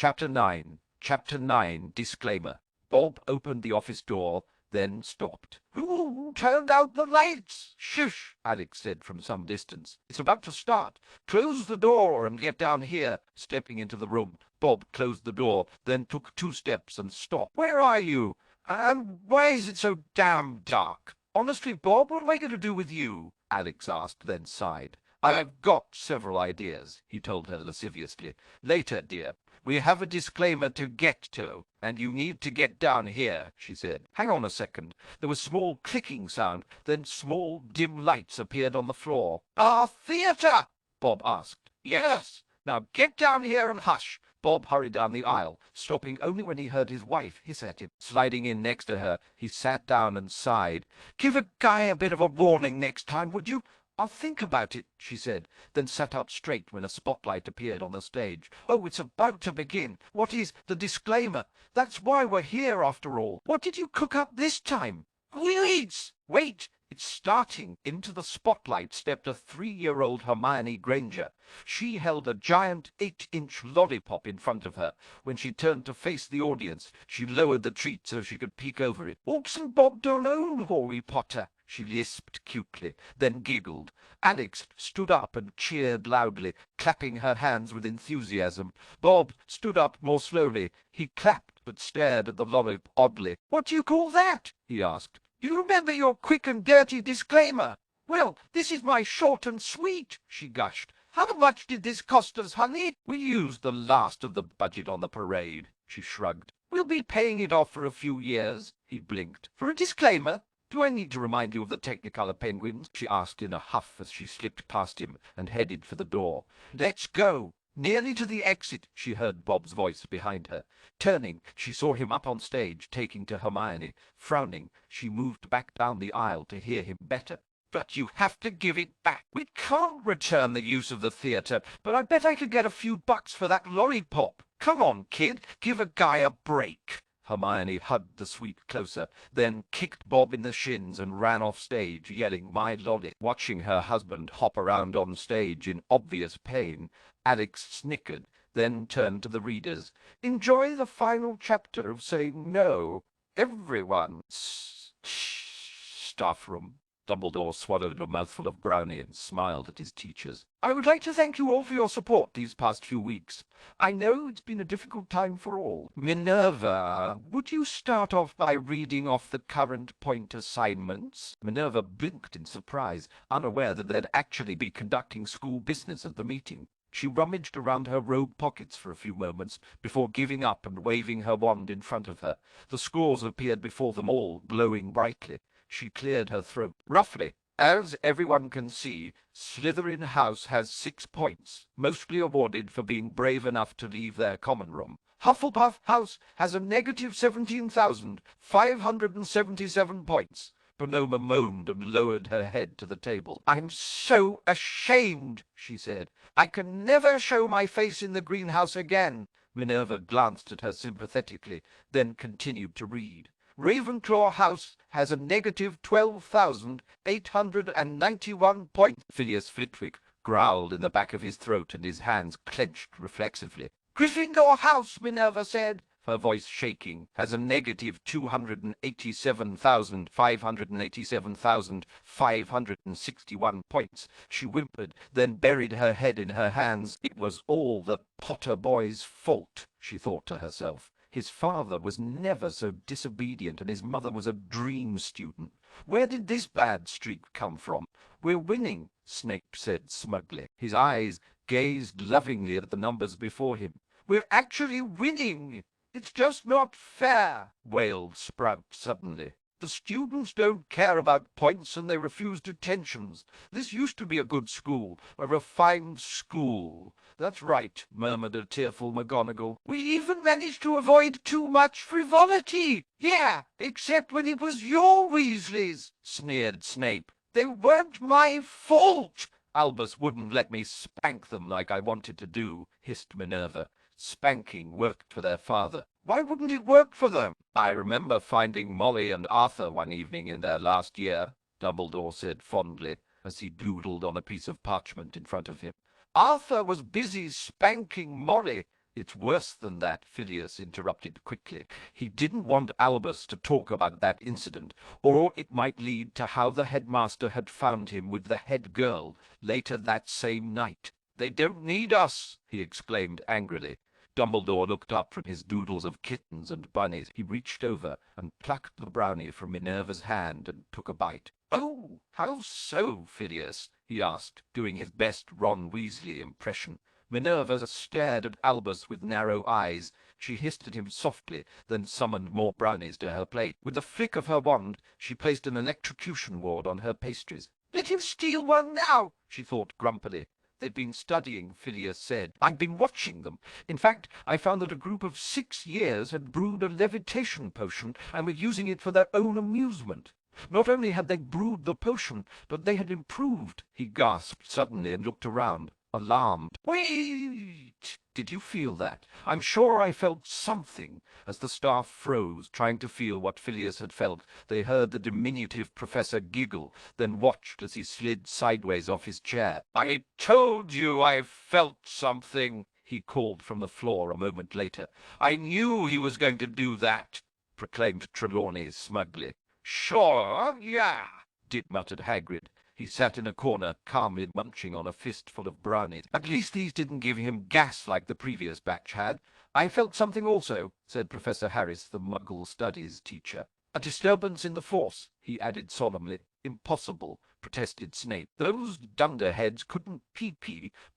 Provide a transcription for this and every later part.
Chapter 9. Chapter 9. Disclaimer. Bob opened the office door, then stopped. "Who turned out the lights?" "Shush," Alex said from some distance. "It's about to start. Close the door and get down here." Stepping into the room, Bob closed the door, then took 2 steps and stopped. "Where are you? And why is it so damn dark?" "Honestly, Bob, what am I going to do with you?" Alex asked, then sighed. "I've got several ideas," he told her lasciviously. "Later, dear. We have a disclaimer to get to, and you need to get down here," she said. "Hang on a second." There was a small clicking sound, then small, dim lights appeared on the floor. "Our theater?" Bob asked. "Yes. Now get down here and hush." Bob hurried down the aisle, stopping only when he heard his wife hiss at him. Sliding in next to her, he sat down and sighed. "Give a guy a bit of a warning next time, would you?" "I'll think about it," she said, then sat up straight when a spotlight appeared on the stage. "Oh, it's about to begin. What is the disclaimer? That's why we're here, after all. What did you cook up this time?" "Wait! Wait! It's starting." Into the spotlight stepped a 3-year-old Hermione Granger. She held a giant 8-inch lollipop in front of her. When she turned to face the audience, she lowered the treat so she could peek over it. "Oops and Bob don't own Harry Potter," she lisped cutely, then giggled. Alex stood up and cheered loudly, clapping her hands with enthusiasm. Bob stood up more slowly. He clapped but stared at the lollipop oddly. "What do you call that?" he asked. "You remember your quick and dirty disclaimer?" "Well, this is my short and sweet," she gushed. "How much did this cost us, honey?" "We used the last of the budget on the parade," she shrugged. "We'll be paying it off for a few years." He blinked. "For a disclaimer? Do I need to remind you of the Technicolor penguins?" she asked in a huff as she slipped past him and headed for the door. "Let's go." Nearly to the exit, she heard Bob's voice behind her. Turning, she saw him up on stage, taking to Hermione. Frowning, she moved back down the aisle to hear him better. "But you have to give it back. We can't return the use of the theater, but I bet I could get a few bucks for that lollipop. Come on, kid, give a guy a break." Hermione hugged the sweet closer, then kicked Bob in the shins and ran off stage, yelling, "My lolly!" Watching her husband hop around on stage in obvious pain, Alex snickered, then turned to the readers. "Enjoy the final chapter of Saying No, everyone." Staff room. Dumbledore swallowed a mouthful of brownie and smiled at his teachers. "I would like to thank you all for your support these past few weeks. I know it's been a difficult time for all. Minerva, would you start off by reading off the current point assignments?" Minerva blinked in surprise, unaware that they'd actually be conducting school business at the meeting. She rummaged around her robe pockets for a few moments before giving up and waving her wand in front of her. The scores appeared before them all, glowing brightly. She cleared her throat. "Roughly, as everyone can see, Slytherin House has 6 points, mostly awarded for being brave enough to leave their common room. Hufflepuff House has a negative 17,577 points." Bonoma moaned and lowered her head to the table. "I'm so ashamed," she said. "I can never show my face in the greenhouse again." Minerva glanced at her sympathetically, then continued to read. "Ravenclaw House has a negative 12,891 points." Phineas Flitwick growled in the back of his throat and his hands clenched reflexively. "Gryffindor House," Minerva said, her voice shaking, "has a negative 287,587,561 points." She whimpered, then buried her head in her hands. It was all the Potter boy's fault, she thought to herself. His father was never so disobedient, and his mother was a dream student. Where did this bad streak come from? "We're winning," Snape said smugly. His eyes gazed lovingly at the numbers before him. "We're actually winning. It's just not fair," wailed Sprout suddenly. "The students don't care about points and they refuse detentions. This used to be a good school, a refined school." "That's right," murmured a tearful McGonagall. "We even managed to avoid too much frivolity." "Yeah, except when it was your Weasleys," sneered Snape. "They weren't my fault." "Albus wouldn't let me spank them like I wanted to do," hissed Minerva. Spanking worked for their father. "Why wouldn't it work for them?" "I remember finding Molly and Arthur one evening in their last year," Dumbledore said fondly, as he doodled on a piece of parchment in front of him. "Arthur was busy spanking Molly," It's worse than that, Phileas interrupted quickly. He didn't want Albus to talk about that incident, or it might lead to how the headmaster had found him with the head girl later that same night. They don't need us, he exclaimed angrily. Dumbledore looked up from his doodles of kittens and bunnies. He reached over and plucked the brownie from Minerva's hand and took a bite. "Oh, how so, Phileas?" he asked, doing his best Ron Weasley impression. Minerva stared at Albus with narrow eyes. She hissed at him softly, then summoned more brownies to her plate. With a flick of her wand, she placed an electrocution ward on her pastries. "Let him steal one now," she thought grumpily. "They've been studying," Phileas said. "I've been watching them. In fact, I found that a group of 6 years had brewed a levitation potion and were using it for their own amusement. Not only had they brewed the potion, but they had improved." He gasped suddenly and looked around, alarmed. "Wait! Did you feel that? I'm sure I felt something." As the staff froze, trying to feel what Phileas had felt, they heard the diminutive professor giggle, then watched as he slid sideways off his chair. "I told you I felt something," he called from the floor a moment later. "I knew he was going to do that," proclaimed Trelawney smugly. "Sure, yeah," muttered Hagrid. He sat in a corner, calmly munching on a fistful of brownies. "At least these didn't give him gas like the previous batch had." "I felt something also," said Professor Harris, the Muggle Studies teacher. "A disturbance in the Force," he added solemnly. "Impossible," protested Snape. "Those dunderheads couldn't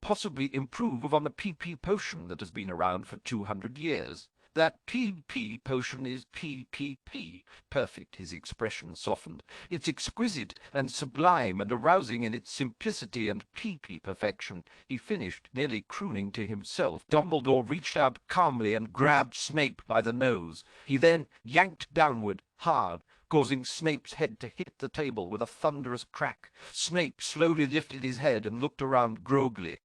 possibly improve on the PP potion that has been around for 200 years. That PP potion is PPP. Perfect." His expression softened. "It's exquisite and sublime and arousing in its simplicity and PP perfection," he finished, nearly crooning to himself. Dumbledore reached out calmly and grabbed Snape by the nose. He then yanked downward, hard, causing Snape's head to hit the table with a thunderous crack. Snape slowly lifted his head and looked around groggily.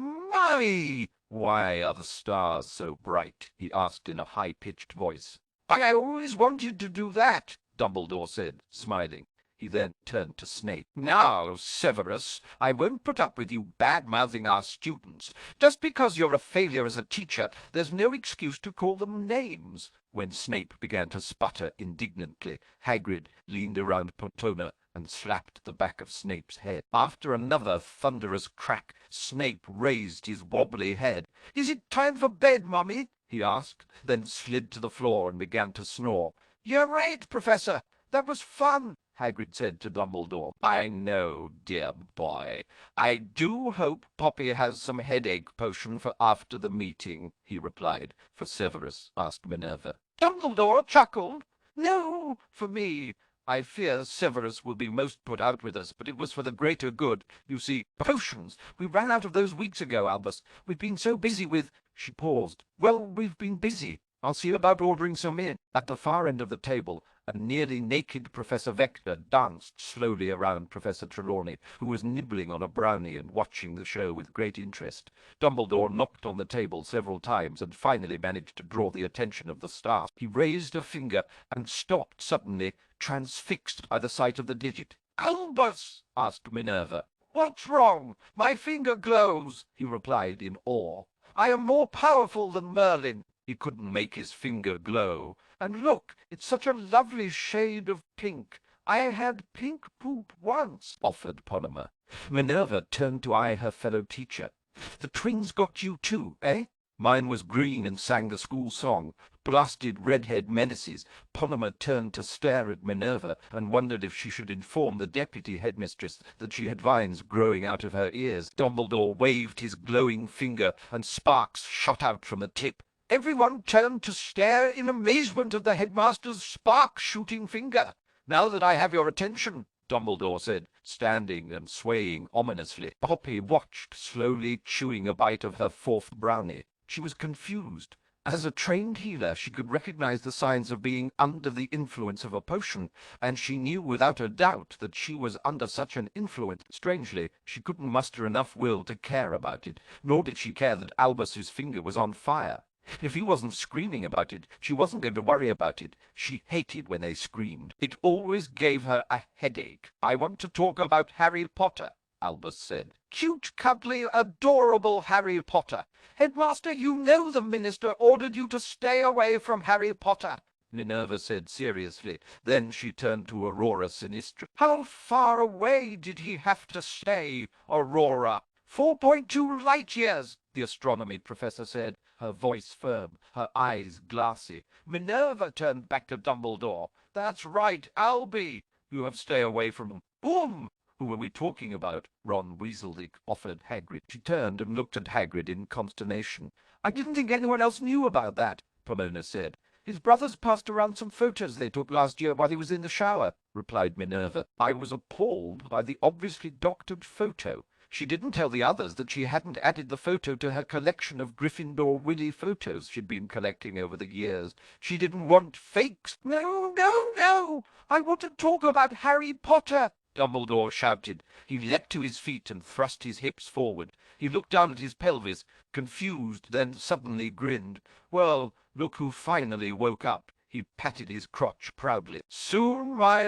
"Mummy! Why are the stars so bright?" he asked in a high-pitched voice. "I always wanted to do that," Dumbledore said, smiling. He then turned to Snape. "Now, Severus, I won't put up with you bad-mouthing our students. Just because you're a failure as a teacher, there's no excuse to call them names." When Snape began to sputter indignantly, Hagrid leaned around Potona and slapped the back of Snape's head. After another thunderous crack, Snape raised his wobbly head. "Is it time for bed, Mummy?" he asked, then slid to the floor and began to snore. "You're right, Professor. That was fun," Hagrid said to Dumbledore. "I know, dear boy. I do hope Poppy has some headache potion for after the meeting," he replied. "For Severus?" asked Minerva. Dumbledore chuckled. "No, for me. I fear Severus will be most put out with us, but it was for the greater good. You see, potions. We ran out of those weeks ago, Albus. We've been so busy with—" She paused. "Well, we've been busy. I'll see about ordering some in." At the far end of the table, a nearly naked Professor Vector danced slowly around Professor Trelawney, who was nibbling on a brownie and watching the show with great interest. Dumbledore knocked on the table several times and finally managed to draw the attention of the staff. He raised a finger and stopped suddenly, transfixed by the sight of the digit. "Albus!" asked Minerva. "What's wrong? My finger glows," he replied in awe. "I am more powerful than Merlin." He couldn't make his finger glow. "And look, it's such a lovely shade of pink. I had pink poop once," offered Polymer. Minerva turned to eye her fellow teacher. "The twins got you too, eh?" "Mine was green and sang the school song. Blasted redhead menaces." Polymer turned to stare at Minerva and wondered if she should inform the deputy headmistress that she had vines growing out of her ears. Dumbledore waved his glowing finger and sparks shot out from the tip. Everyone turned to stare in amazement at the headmaster's spark-shooting finger. "Now that I have your attention," Dumbledore said, standing and swaying ominously. Poppy watched, slowly chewing a bite of her fourth brownie. She was confused. As a trained healer, she could recognize the signs of being under the influence of a potion, and she knew without a doubt that she was under such an influence. Strangely, she couldn't muster enough will to care about it, nor did she care that Albus's finger was on fire. If he wasn't screaming about it, she wasn't going to worry about it. She hated when they screamed. It always gave her a headache. "I want to talk about Harry Potter," Albus said. cute, cuddly, adorable Harry Potter. Headmaster, you know the minister ordered you to stay away from Harry Potter, Minerva said seriously. Then she turned to Aurora Sinistra. How far away did he have to stay, Aurora? 4.2 light years, the astronomy professor said, her voice firm, her eyes glassy. Minerva turned back to Dumbledore. That's right, Albie. You have to stay away from him. Boom! Who are we talking about? Ron Weasley offered Hagrid. She turned and looked at Hagrid in consternation. I didn't think anyone else knew about that, Pomona said. His brothers passed around some photos they took last year while he was in the shower, replied Minerva. I was appalled by the obviously doctored photo. She didn't tell the others that she hadn't added the photo to her collection of Gryffindor Willy photos she'd been collecting over the years. She didn't want fakes. No, no, no! I want to talk about Harry Potter! Dumbledore shouted. He leapt to his feet and thrust his hips forward. He looked down at his pelvis, confused, then suddenly grinned. Well, look who finally woke up. He patted his crotch proudly. Soon, my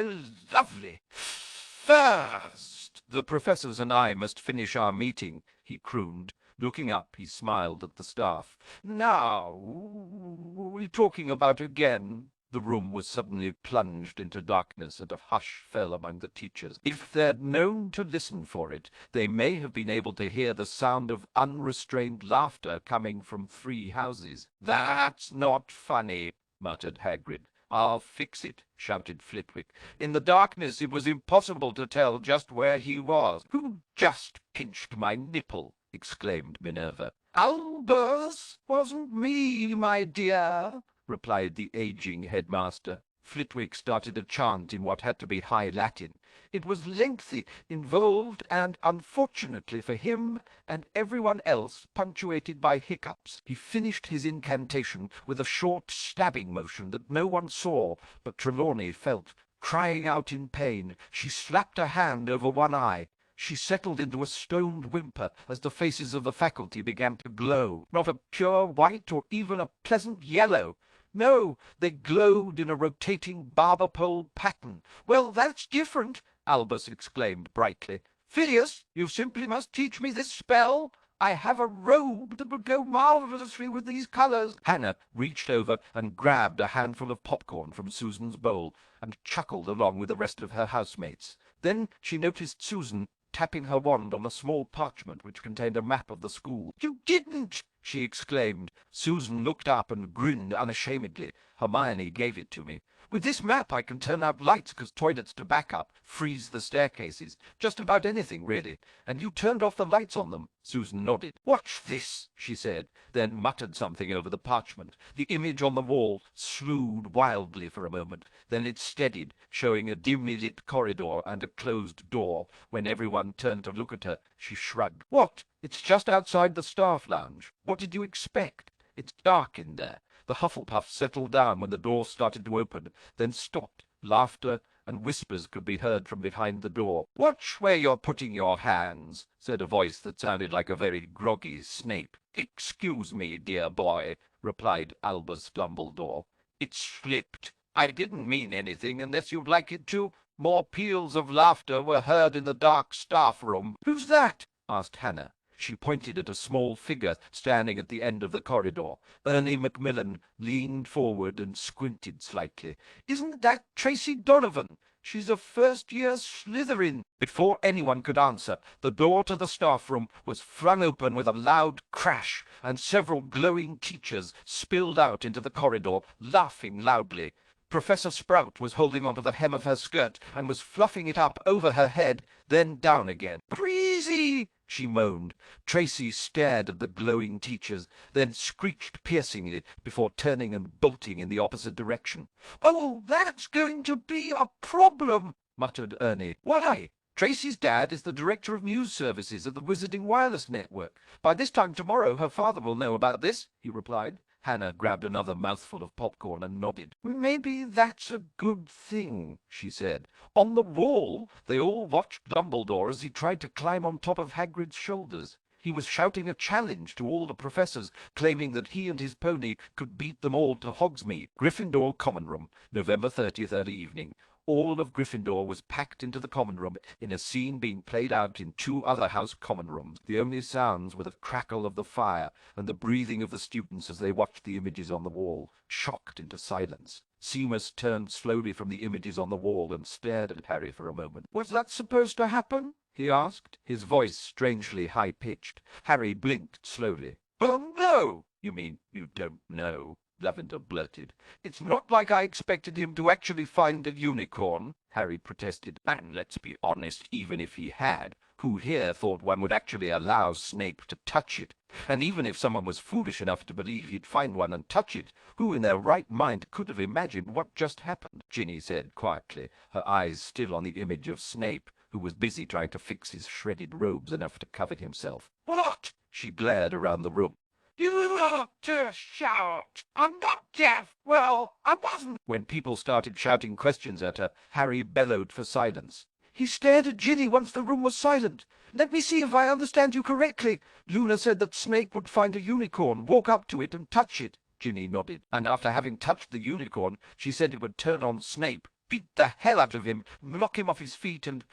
lovely. First, the professors and I must finish our meeting, he crooned. Looking up, he smiled at the staff. Now, what are we talking about again? The room was suddenly plunged into darkness, and a hush fell among the teachers. If they'd known to listen for it, they may have been able to hear the sound of unrestrained laughter coming from 3 houses. That's not funny, muttered Hagrid. I'll fix it, shouted Flitwick. In the darkness it was impossible to tell just where he was. Who just pinched my nipple? Exclaimed Minerva. Albus, wasn't me, my dear, replied the aging headmaster. Flitwick started a chant in what had to be High Latin. It was lengthy, involved, and, unfortunately for him and everyone else, punctuated by hiccups. He finished his incantation with a short stabbing motion that no one saw, but Trelawney felt. Crying out in pain, she slapped a hand over one eye. She settled into a stoned whimper as the faces of the faculty began to glow. Not a pure white or even a pleasant yellow. No, they glowed in a rotating barber pole pattern. Well, that's different, Albus exclaimed brightly. Phineas, you simply must teach me this spell. I have a robe that would go marvelously with these colors. Hannah reached over and grabbed a handful of popcorn from Susan's bowl and chuckled along with the rest of her housemates. Then she noticed Susan tapping her wand on a small parchment which contained a map of the school. You didn't! She exclaimed. Susan looked up and grinned unashamedly. Hermione gave it to me. With this map I can turn out lights because toilets to back up, freeze the staircases, just about anything really. And you turned off the lights on them. Susan nodded. Watch this, she said, then muttered something over the parchment. The image on the wall slewed wildly for a moment. Then it steadied, showing a dimly lit corridor and a closed door. When everyone turned to look at her, she shrugged. What? It's just outside the staff lounge. What did you expect? It's dark in there. The Hufflepuff settled down when the door started to open, then stopped. Laughter and whispers could be heard from behind the door. Watch where you're putting your hands, said a voice that sounded like a very groggy Snape. Excuse me, dear boy, replied Albus Dumbledore. It slipped. I didn't mean anything unless you'd like it to. More peals of laughter were heard in the dark staff room. Who's that? Asked Hannah. She pointed at a small figure standing at the end of the corridor. Ernie Macmillan leaned forward and squinted slightly. Isn't that Tracy Donovan? She's a first-year Slytherin. Before anyone could answer, the door to the staff room was flung open with a loud crash, and several glowing teachers spilled out into the corridor, laughing loudly. Professor Sprout was holding onto the hem of her skirt and was fluffing it up over her head, then down again. Breezy! She moaned. Tracy stared at the glowing teachers, then screeched piercingly before turning and bolting in the opposite direction. Oh, that's going to be a problem, muttered Ernie. Why? Tracy's dad is the director of news services at the Wizarding Wireless Network. By this time tomorrow her father will know about this, he replied. Hannah grabbed another mouthful of popcorn and nodded. Maybe that's a good thing, she said. On the wall, they all watched Dumbledore as he tried to climb on top of Hagrid's shoulders. He was shouting a challenge to all the professors, claiming that he and his pony could beat them all to Hogsmeade, Gryffindor Common Room, November 30th early evening. All of Gryffindor was packed into the common room in a scene being played out in two other house common rooms. The only sounds were the crackle of the fire and the breathing of the students as they watched the images on the wall, shocked into silence. Seamus turned slowly from the images on the wall and stared at Harry for a moment. "Was that supposed to happen?" he asked, his voice strangely high-pitched. Harry blinked slowly. "Well, no." "You mean you don't know?" Lavender blurted. "It's not like I expected him to actually find a unicorn," Harry protested. "And let's be honest, even if he had, who here thought one would actually allow Snape to touch it? And even if someone was foolish enough to believe he'd find one and touch it, who in their right mind could have imagined what just happened?" Ginny said quietly, her eyes still on the image of Snape, who was busy trying to fix his shredded robes enough to cover himself. "What?" She glared around the room. "You ought to shout. I'm not deaf." "Well, I wasn't." When people started shouting questions at her, Harry bellowed for silence. "He stared at Ginny once the room was silent. Let me see if I understand you correctly. Luna said that Snape would find a unicorn, walk up to it and touch it." Ginny nodded. "And after having touched the unicorn, she said it would turn on Snape, beat the hell out of him, knock him off his feet and—"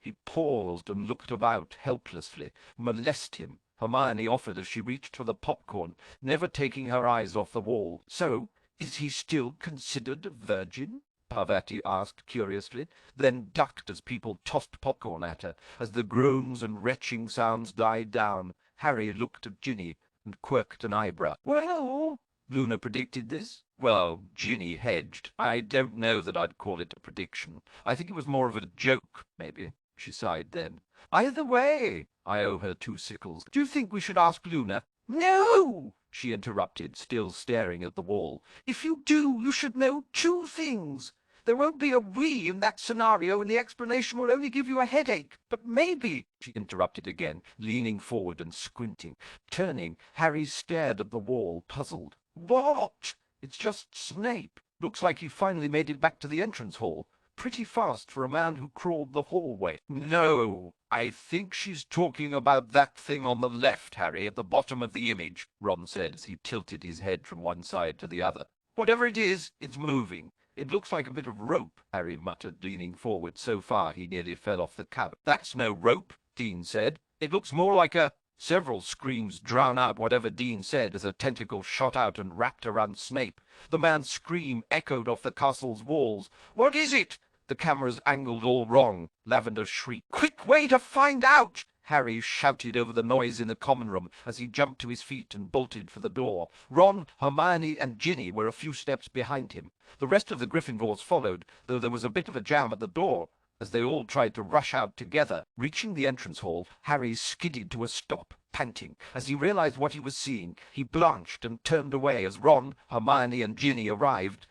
He paused and looked about helplessly. "Molest him," Hermione offered as she reached for the popcorn, never taking her eyes off the wall. "So, is he still considered a virgin?" Parvati asked curiously, then ducked as people tossed popcorn at her. As the groans and retching sounds died down, Harry looked at Ginny and quirked an eyebrow. "Well, Luna predicted this?" "Well, Ginny hedged. I don't know that I'd call it a prediction. I think it was more of a joke, maybe." She sighed then. "Either way, I owe her 2 sickles. Do you think we should ask Luna?" "No!" she interrupted, still staring at the wall. "If you do, you should know 2 things. There won't be a we in that scenario, and the explanation will only give you a headache. But maybe—" She interrupted again, leaning forward and squinting. Turning, Harry stared at the wall, puzzled. "What?" "It's just Snape. Looks like he finally made it back to the entrance hall. Pretty fast for a man who crawled the hallway." "No, I think she's talking about that thing on the left, Harry, at the bottom of the image," Ron said as he tilted his head from one side to the other. "Whatever it is, it's moving. It looks like a bit of rope," Harry muttered, leaning forward so far he nearly fell off the couch. "That's no rope," Dean said. "It looks more like a—" Several screams drowned out whatever Dean said as a tentacle shot out and wrapped around Snape. The man's scream echoed off the castle's walls. "What is it?" The camera's angled all wrong, Lavender shrieked. "Quick way to find out!" Harry shouted over the noise in the common room as he jumped to his feet and bolted for the door. Ron, Hermione, and Ginny were a few steps behind him. The rest of the Gryffindors followed, though there was a bit of a jam at the door as they all tried to rush out together. Reaching the entrance hall, Harry skidded to a stop, panting. As he realized what he was seeing, he blanched and turned away as Ron, Hermione, and Ginny arrived.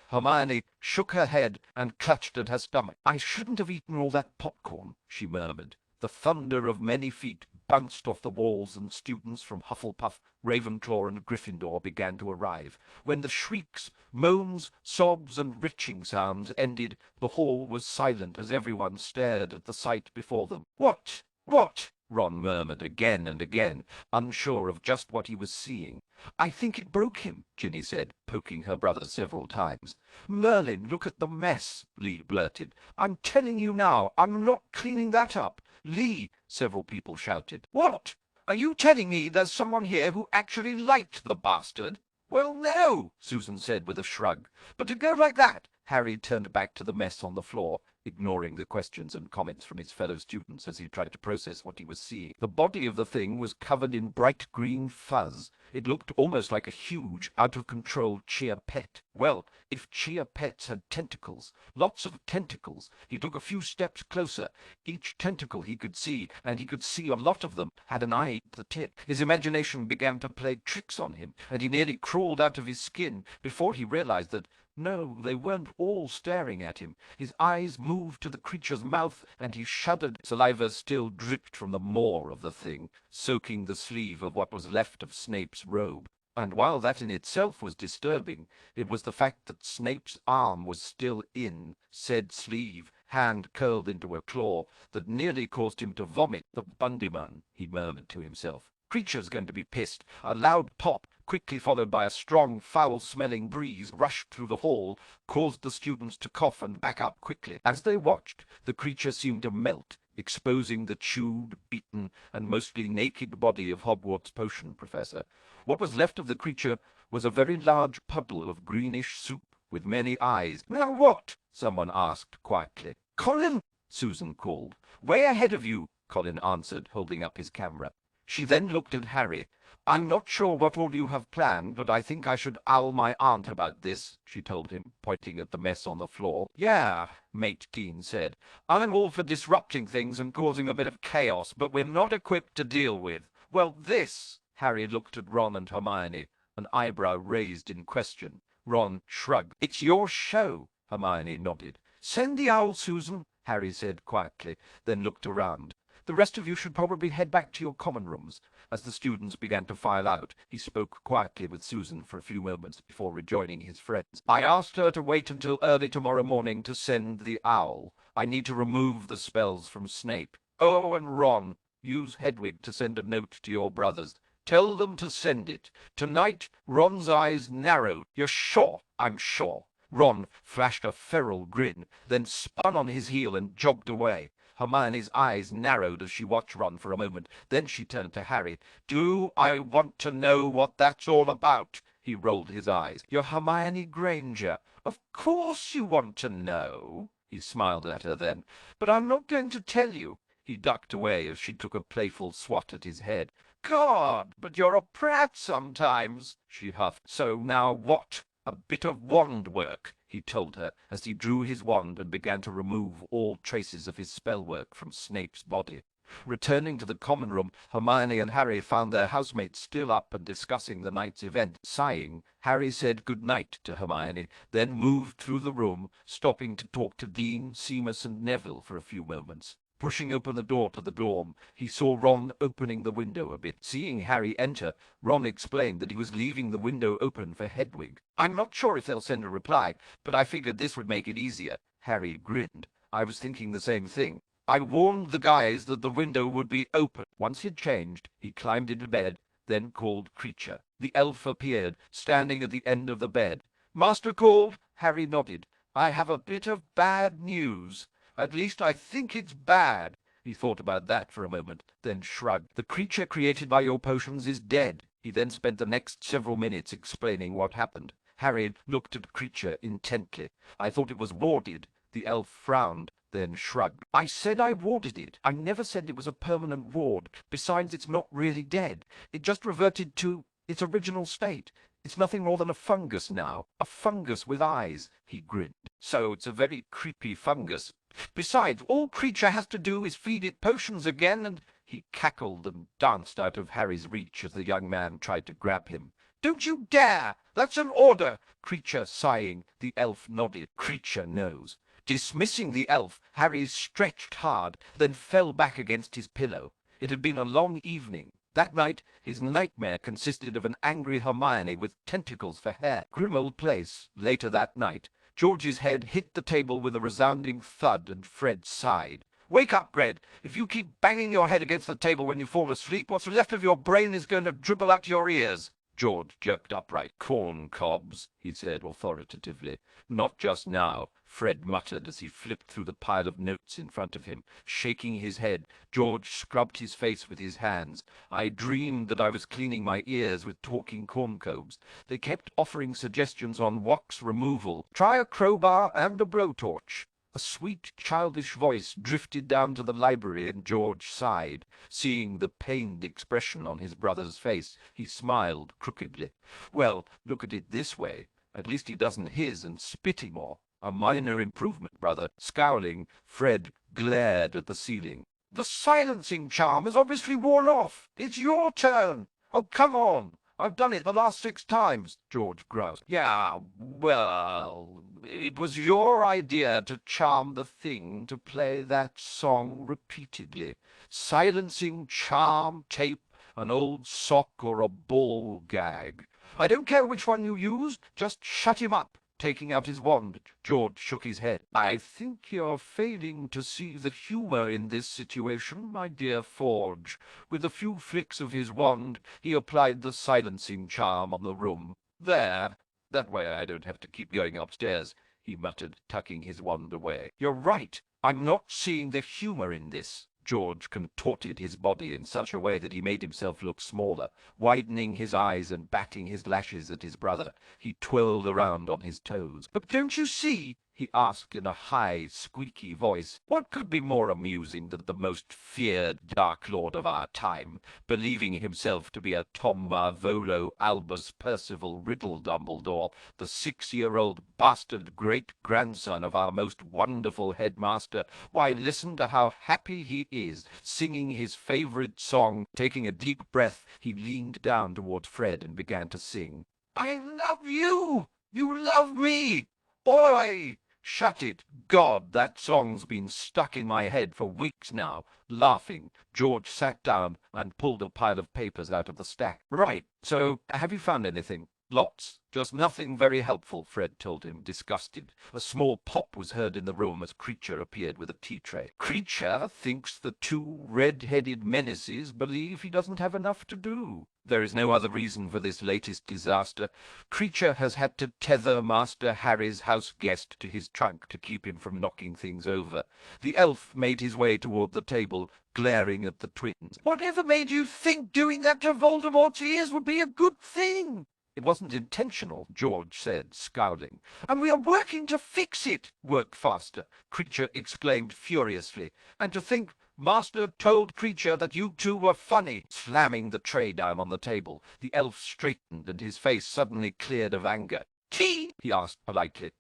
Hermione shook her head and clutched at her stomach. "I shouldn't have eaten all that popcorn," she murmured. The thunder of many feet bounced off the walls, and students from Hufflepuff, Ravenclaw, and Gryffindor began to arrive. When the shrieks, moans, sobs, and retching sounds ended, the hall was silent as everyone stared at the sight before them. "What? What?" Ron murmured again and again, unsure of just what he was seeing. "I think it broke him," Ginny said, poking her brother several times. "Merlin, look at the mess," Lee blurted. "I'm telling you now, I'm not cleaning that up." "Lee!" several people shouted. "What? Are you telling me there's someone here who actually liked the bastard?" "Well, no," Susan said with a shrug. "But to go like that—" Harry turned back to the mess on the floor, ignoring the questions and comments from his fellow students as he tried to process what he was seeing. The body of the thing was covered in bright green fuzz. It looked almost like a huge, out-of-control Chia Pet. Well, if Chia Pets had tentacles, lots of tentacles. He took a few steps closer. Each tentacle he could see, and he could see a lot of them, had an eye at the tip. His imagination began to play tricks on him, and he nearly crawled out of his skin before he realized that no, they weren't all staring at him. His eyes moved to the creature's mouth, and he shuddered. Saliva still dripped from the maw of the thing, soaking the sleeve of what was left of Snape's robe. And while that in itself was disturbing, it was the fact that Snape's arm was still in said sleeve, hand curled into a claw, that nearly caused him to vomit. "The Bundyman," he murmured to himself. "Creature's going to be pissed." A loud pop quickly followed by a strong, foul-smelling breeze, rushed through the hall, caused the students to cough and back up quickly. As they watched, the creature seemed to melt, exposing the chewed, beaten, and mostly naked body of Hogwarts potion professor. What was left of the creature was a very large puddle of greenish soup with many eyes. "Now what?" someone asked quietly. "Colin!" Susan called. "Way ahead of you," Colin answered, holding up his camera. She then looked at Harry. "I'm not sure what all you have planned, but I think I should owl my aunt about this," she told him, pointing at the mess on the floor. "Yeah," Mate Keen said. "I'm all for disrupting things and causing a bit of chaos, but we're not equipped to deal with, well, this." Harry looked at Ron and Hermione, an eyebrow raised in question. Ron shrugged. "It's your show," Hermione nodded. "Send the owl, Susan," Harry said quietly, then looked around. "The rest of you should probably head back to your common rooms." As the students began to file out, he spoke quietly with Susan for a few moments before rejoining his friends. "I asked her to wait until early tomorrow morning to send the owl. I need to remove the spells from Snape. Oh, and Ron, use Hedwig to send a note to your brothers. Tell them to send it. Tonight, Ron's eyes narrowed. You're sure?" "I'm sure." Ron flashed a feral grin, then spun on his heel and jogged away. Hermione's eyes narrowed as she watched Ron for a moment. Then she turned to Harry. "Do I want to know what that's all about?" He rolled his eyes. "You're Hermione Granger. Of course you want to know." He smiled at her then. "But I'm not going to tell you." He ducked away as she took a playful swat at his head. "God, but you're a prat sometimes," she huffed. "So now what?" "A bit of wand work," he told her, as he drew his wand and began to remove all traces of his spell work from Snape's body. Returning to the common room, Hermione and Harry found their housemates still up and discussing the night's event. Sighing, Harry said good night to Hermione, then moved through the room, stopping to talk to Dean, Seamus, and Neville for a few moments. Pushing open the door to the dorm, he saw Ron opening the window a bit. Seeing Harry enter, Ron explained that he was leaving the window open for Hedwig. "I'm not sure if they'll send a reply, but I figured this would make it easier." Harry grinned. "I was thinking the same thing. I warned the guys that the window would be open." Once he'd changed, he climbed into bed, then called Creature. The elf appeared, standing at the end of the bed. "Master called?" Harry nodded. "I have a bit of bad news. At least I think it's bad." He thought about that for a moment, then shrugged. "The creature created by your potions is dead." He then spent the next several minutes explaining what happened. Harry looked at Creature intently. "I thought it was warded." The elf frowned, then shrugged. "I said I warded it. I never said it was a permanent ward. Besides, it's not really dead. It just reverted to its original state. It's nothing more than a fungus now. A fungus with eyes." He grinned. "So it's a very creepy fungus. Besides, all Creature has to do is feed it potions again, and—" He cackled and danced out of Harry's reach as the young man tried to grab him. "Don't you dare! That's an order!" Creature sighing, the elf nodded. Creature knows. Dismissing the elf, Harry stretched hard, then fell back against his pillow. It had been a long evening. That night, his nightmare consisted of an angry Hermione with tentacles for hair. Grim old place. Later that night, George's head hit the table with a resounding thud, and Fred sighed. "Wake up, Fred. If you keep banging your head against the table when you fall asleep, what's left of your brain is going to dribble out your ears." George jerked upright. "Corn cobs," he said authoritatively. "Not just now," Fred muttered as he flipped through the pile of notes in front of him. Shaking his head, George scrubbed his face with his hands. "I dreamed that I was cleaning my ears with talking corncobs. They kept offering suggestions on wax removal. Try a crowbar and a blowtorch." A sweet, childish voice drifted down to the library, and George sighed. Seeing the pained expression on his brother's face, he smiled crookedly. "Well, look at it this way. At least he doesn't hiss and spit anymore. A minor improvement, brother." Scowling, Fred glared at the ceiling. "The silencing charm is obviously worn off. It's your turn." "Oh, come on. I've done it the last 6 times, George groused. "Yeah, well, it was your idea to charm the thing to play that song repeatedly. Silencing charm, tape, an old sock, or a ball gag. I don't care which one you use, just shut him up." taking out his wand. George shook his head. I think you're failing to see the humor in this situation, my dear Forge. With a few flicks of his wand, he applied the silencing charm on the room. There. That way I don't have to keep going upstairs, he muttered, tucking his wand away. You're right. I'm not seeing the humor in this. George contorted his body in such a way that he made himself look smaller, widening his eyes and batting his lashes at his brother. He twirled around on his toes. But don't you see, he asked in a high, squeaky voice, what could be more amusing than the most feared Dark Lord of our time, believing himself to be a Tom Marvolo Albus Percival Riddle Dumbledore, the 6-year-old bastard great-grandson of our most wonderful headmaster? Why, listen to how happy he is, singing his favorite song. Taking a deep breath, he leaned down toward Fred and began to sing. I love you! You love me! Boy! Shut it! God, that song's been stuck in my head for weeks now. Laughing, George sat down and pulled a pile of papers out of the stack. Right, so have you found anything? Lots. Just nothing very helpful, Fred told him, disgusted. A small pop was heard in the room as Creature appeared with a tea tray. Creature thinks the two red-headed menaces believe he doesn't have enough to do. There is no other reason for this latest disaster. Creature has had to tether Master Harry's house guest to his trunk to keep him from knocking things over. The elf made his way toward the table, glaring at the twins. Whatever made you think doing that to Voldemort's ears would be a good thing? It wasn't intentional, George said, scowling. And we are working to fix it. Work faster, Creature exclaimed furiously. And to think Master told Creature that you two were funny. Slamming the tray down on the table, the elf straightened and his face suddenly cleared of anger. Tea? He asked politely.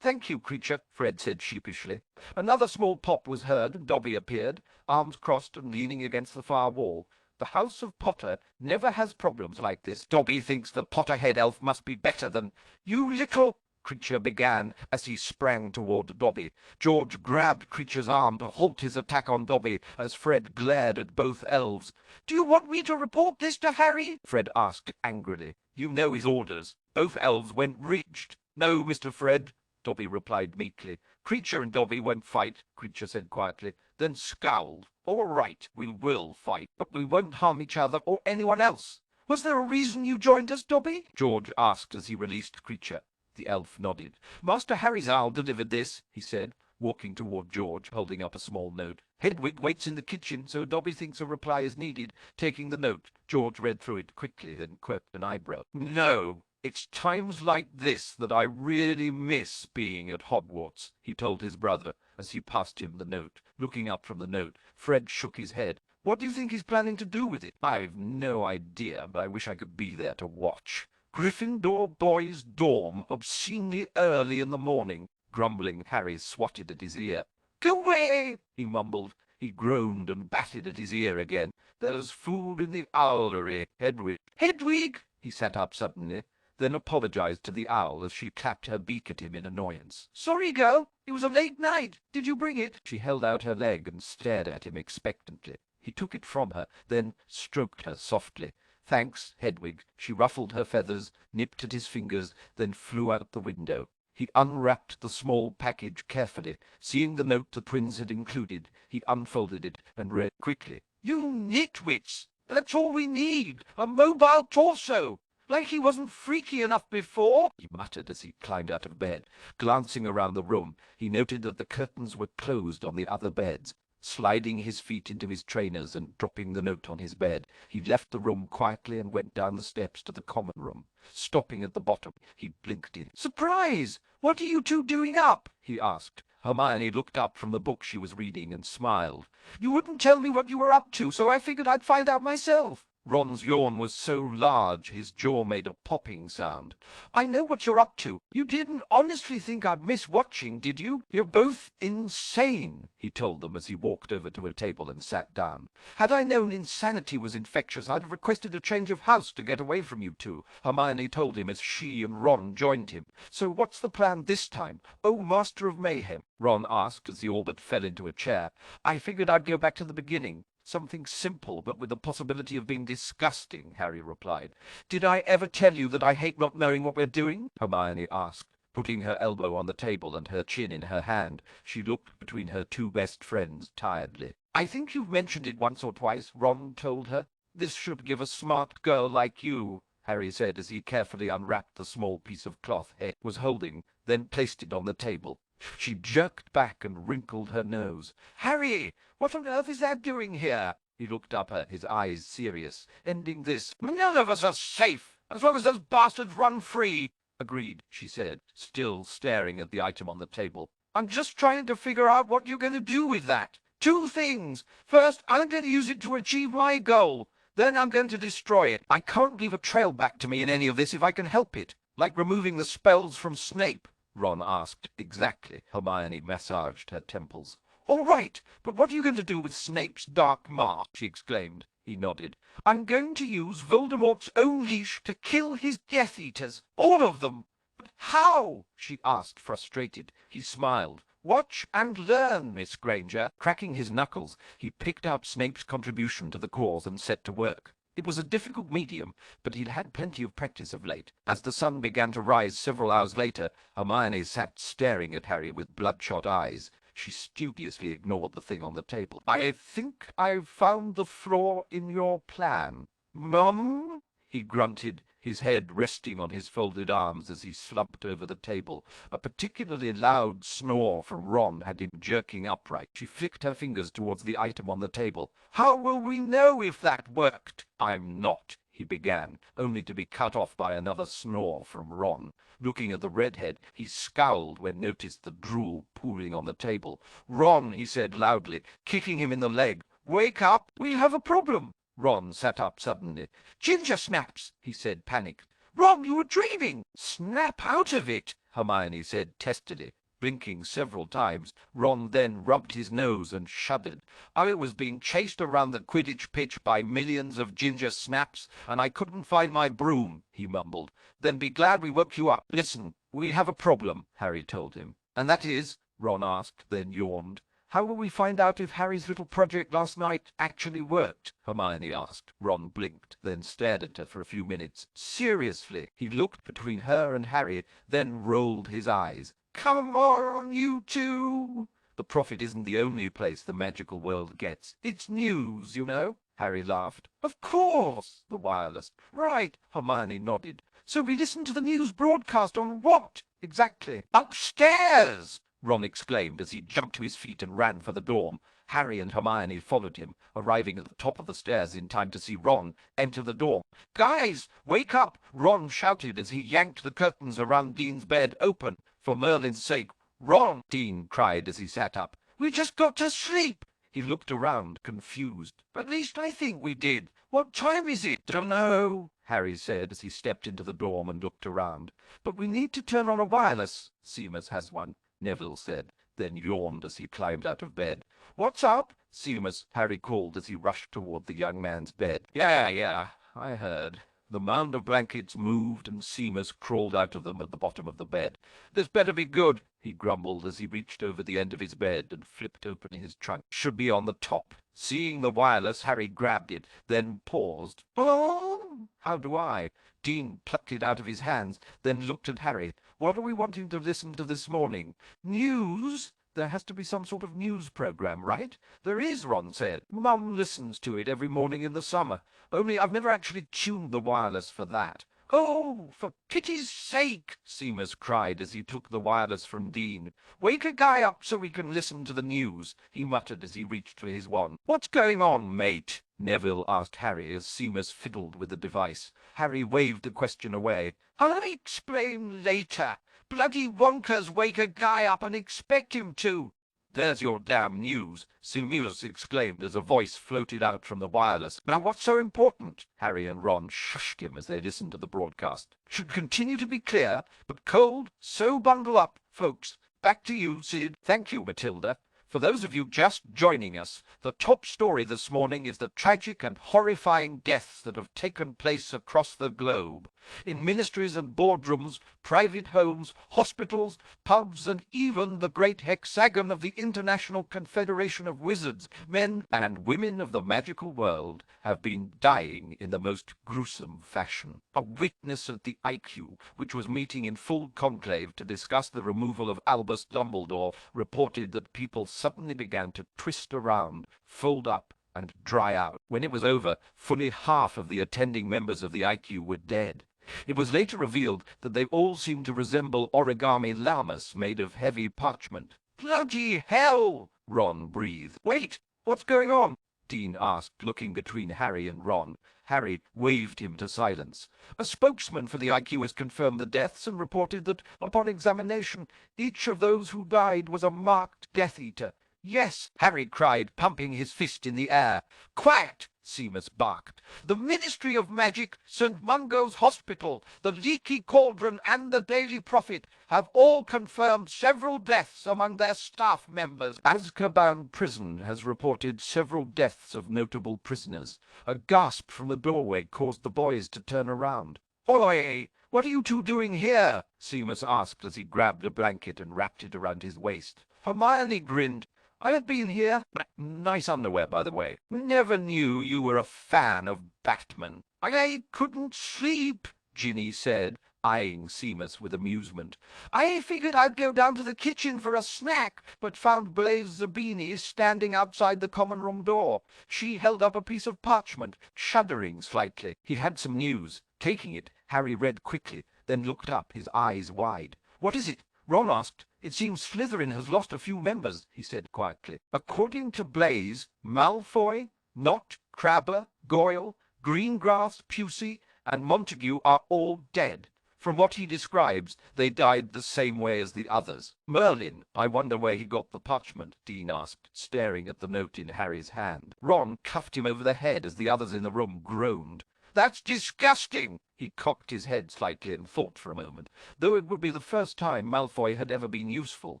Thank you, Creature, Fred said sheepishly. Another small pop was heard and Dobby appeared, arms crossed and leaning against the far wall. The House of Potter never has problems like this. Dobby thinks the Potterhead elf must be better than... You little... Creature began as he sprang toward Dobby. George grabbed Creature's arm to halt his attack on Dobby as Fred glared at both elves. Do you want me to report this to Harry? Fred asked angrily. You know his orders. Both elves went ridged. No, Mr. Fred, Dobby replied meekly. Creature and Dobby won't fight, Creature said quietly, then scowled. All right, we will fight, but we won't harm each other or anyone else. Was there a reason you joined us, Dobby? George asked as he released Creature. The elf nodded. Master Harry's owl delivered this, he said, walking toward George, holding up a small note. Hedwig waits in the kitchen, so Dobby thinks a reply is needed. Taking the note, George read through it quickly, then quirked an eyebrow. No, it's times like this that I really miss being at Hogwarts, he told his brother as he passed him the note. Looking up from the note, Fred shook his head. What do you think he's planning to do with it? I've no idea, but I wish I could be there to watch. Gryffindor boys' dorm obscenely early in the morning. Grumbling, Harry swatted at his ear. Go away, he mumbled. He groaned and batted at his ear again. There's food in the owlery, Hedwig. Hedwig! He sat up suddenly, then apologized to the owl as she clapped her beak at him in annoyance. Sorry, girl. It was a late night. Did you bring it? She held out her leg and stared at him expectantly. He took it from her, then stroked her softly. Thanks, Hedwig. She ruffled her feathers, nipped at his fingers, then flew out the window. He unwrapped the small package carefully. Seeing the note the twins had included, he unfolded it and read quickly. You nitwits! That's all we need! A mobile torso! Like he wasn't freaky enough before, he muttered as he climbed out of bed. Glancing around the room, he noted that the curtains were closed on the other beds. Sliding his feet into his trainers and dropping the note on his bed, he left the room quietly and went down the steps to the common room. Stopping at the bottom, he blinked in. Surprise! What are you two doing up? He asked. Hermione looked up from the book she was reading and smiled. You wouldn't tell me what you were up to, so I figured I'd find out myself. Ron's yawn was so large his jaw made a popping sound. I know what you're up to. You didn't honestly think I'd miss watching, did you? You're both insane, he told them as he walked over to a table and sat down. Had I known insanity was infectious, I'd have requested a change of house to get away from you two, Hermione told him as she and Ron joined him. So what's the plan this time? Oh, Master of Mayhem, Ron asked as he all but fell into a chair. I figured I'd go back to the beginning. Something simple, but with the possibility of being disgusting, Harry replied. Did I ever tell you that I hate not knowing what we're doing? Hermione asked. Putting her elbow on the table and her chin in her hand, she looked between her two best friends tiredly. "I think you've mentioned it once or twice," Ron told her. "This should give a smart girl like you," Harry said as he carefully unwrapped the small piece of cloth Hay was holding, then placed it on the table. She jerked back and wrinkled her nose. "Harry, what on earth is that doing here?" He looked up at her, his eyes serious. "Ending this. None of us are safe, as long as those bastards run free." "Agreed," she said, still staring at the item on the table. "I'm just trying to figure out what you're going to do with that. Two things. First, I'm going to use it to achieve my goal. Then I'm going to destroy it. I can't leave a trail back to me in any of this if I can help it. Like removing the spells from Snape?" Ron asked. "Exactly." Hermione massaged her temples. "All right, but what are you going to do with Snape's dark mark?" she exclaimed. He nodded. "I'm going to use Voldemort's own leash to kill his Death Eaters. All of them." "But how?" she asked, frustrated. He smiled. "Watch and learn, Miss Granger." Cracking his knuckles, he picked out Snape's contribution to the cause and set to work. It was a difficult medium, but he'd had plenty of practice of late. As the sun began to rise several hours later, Hermione sat staring at Harry with bloodshot eyes. She studiously ignored the thing on the table. "I think I've found the flaw in your plan." "Mum?" he grunted, his head resting on his folded arms as he slumped over the table. A particularly loud snore from Ron had him jerking upright. She flicked her fingers towards the item on the table. "How will we know if that worked?" "I'm not," he began, only to be cut off by another snore from Ron. Looking at the redhead, he scowled when noticed the drool pooling on the table. "Ron," he said loudly, kicking him in the leg, "wake up! We have a problem." Ron sat up suddenly. "Ginger snaps," he said, panicked. "Ron, you were dreaming." "Snap out of it," Hermione said testily. Blinking several times, Ron then rubbed his nose and shuddered. "I was being chased around the Quidditch pitch by millions of ginger snaps, and I couldn't find my broom," he mumbled. "Then be glad we woke you up. Listen, we have a problem," Harry told him. "And that is?" Ron asked, then yawned. "How will we find out if Harry's little project last night actually worked?" Hermione asked. Ron blinked, then stared at her for a few minutes. Seriously, he looked between her and Harry, then rolled his eyes. "Come on, you two. The Prophet isn't the only place the magical world gets. It's news, you know." Harry laughed. "Of course, the wireless. Right." Hermione nodded. "So we listen to the news broadcast on what, exactly?" "Upstairs!" Ron exclaimed as he jumped to his feet and ran for the dorm. Harry and Hermione followed him, arriving at the top of the stairs in time to see Ron enter the dorm. "Guys, wake up!" Ron shouted as he yanked the curtains around Dean's bed open. "For Merlin's sake, Ron!" Dean cried as he sat up. "We just got to sleep." He looked around, confused. "At least I think we did. What time is it?" "Dunno," Harry said as he stepped into the dorm and looked around. "But we need to turn on a wireless." "Seamus has one," Neville said, then yawned as he climbed out of bed. "What's up?" "Seamus," Harry called as he rushed toward the young man's bed. Yeah, I heard." The mound of blankets moved, and Seamus crawled out of them at the bottom of the bed. "This better be good," he grumbled as he reached over the end of his bed and flipped open his trunk. "Should be on the top." Seeing the wireless, Harry grabbed it, then paused. "Oh, how do I?" Dean plucked it out of his hands, then looked at Harry. "What are we wanting to listen to this morning? News? There has to be some sort of news program, right?" "There is," Ron said. "Mum listens to it every morning in the summer. Only I've never actually tuned the wireless for that." "Oh, for pity's sake!" Seamus cried as he took the wireless from Dean. "Wake a guy up so we can listen to the news," he muttered as he reached for his wand. "What's going on, mate?" Neville asked Harry as Seamus fiddled with the device. Harry waved the question away. "I'll explain later. Bloody wonkers wake a guy up and expect him to." "There's your damn news," Seamus exclaimed as a voice floated out from the wireless. "Now what's so important?" Harry and Ron shushed him as they listened to the broadcast. "Should continue to be clear, but cold, so bundle up, folks. Back to you, Sid." "Thank you, Matilda. For those of you just joining us, the top story this morning is the tragic and horrifying deaths that have taken place across the globe." In ministries and boardrooms, private homes, hospitals, pubs, and even the great hexagon of the International Confederation of Wizards, men and women of the magical world have been dying in the most gruesome fashion. A witness at the IQ, which was meeting in full conclave to discuss the removal of Albus Dumbledore, reported that people suddenly began to twist around, fold up, and dry out. When it was over, fully half of the attending members of the IQ were dead. It was later revealed that they all seemed to resemble origami llamas made of heavy parchment. "Bloody hell!" Ron breathed. "Wait, what's going on?" Dean asked, looking between Harry and Ron. Harry waved him to silence. "A spokesman for the IQ has confirmed the deaths and reported that, upon examination, each of those who died was a marked Death Eater. Yes," Harry cried, pumping his fist in the air. "Quiet!" Seamus barked. "The Ministry of Magic, St. Mungo's Hospital, the Leaky Cauldron, and the Daily Prophet have all confirmed several deaths among their staff members. Azkaban Prison has reported several deaths of notable prisoners." A gasp from the doorway caused the boys to turn around. "Oi! What are you two doing here?" Seamus asked as he grabbed a blanket and wrapped it around his waist. Hermione grinned. "I have been here. Nice underwear, by the way. Never knew you were a fan of Batman." "I couldn't sleep," Ginny said, eyeing Seamus with amusement. "I figured I'd go down to the kitchen for a snack, but found Blaise Zabini standing outside the common room door. She held up a piece of parchment, shuddering slightly." He had some news. Taking it, Harry read quickly, then looked up, his eyes wide. "What is it?" Ron asked. "It seems Slytherin has lost a few members," he said quietly. "According to Blaise, Malfoy, Nott, Crabber, Goyle, Greengrass, Pusey, and Montague are all dead. From what he describes, they died the same way as the others." "Merlin, I wonder where he got the parchment," Dean asked, staring at the note in Harry's hand. Ron cuffed him over the head as the others in the room groaned. "That's disgusting!" He cocked his head slightly and thought for a moment, though it would be the first time Malfoy had ever been useful.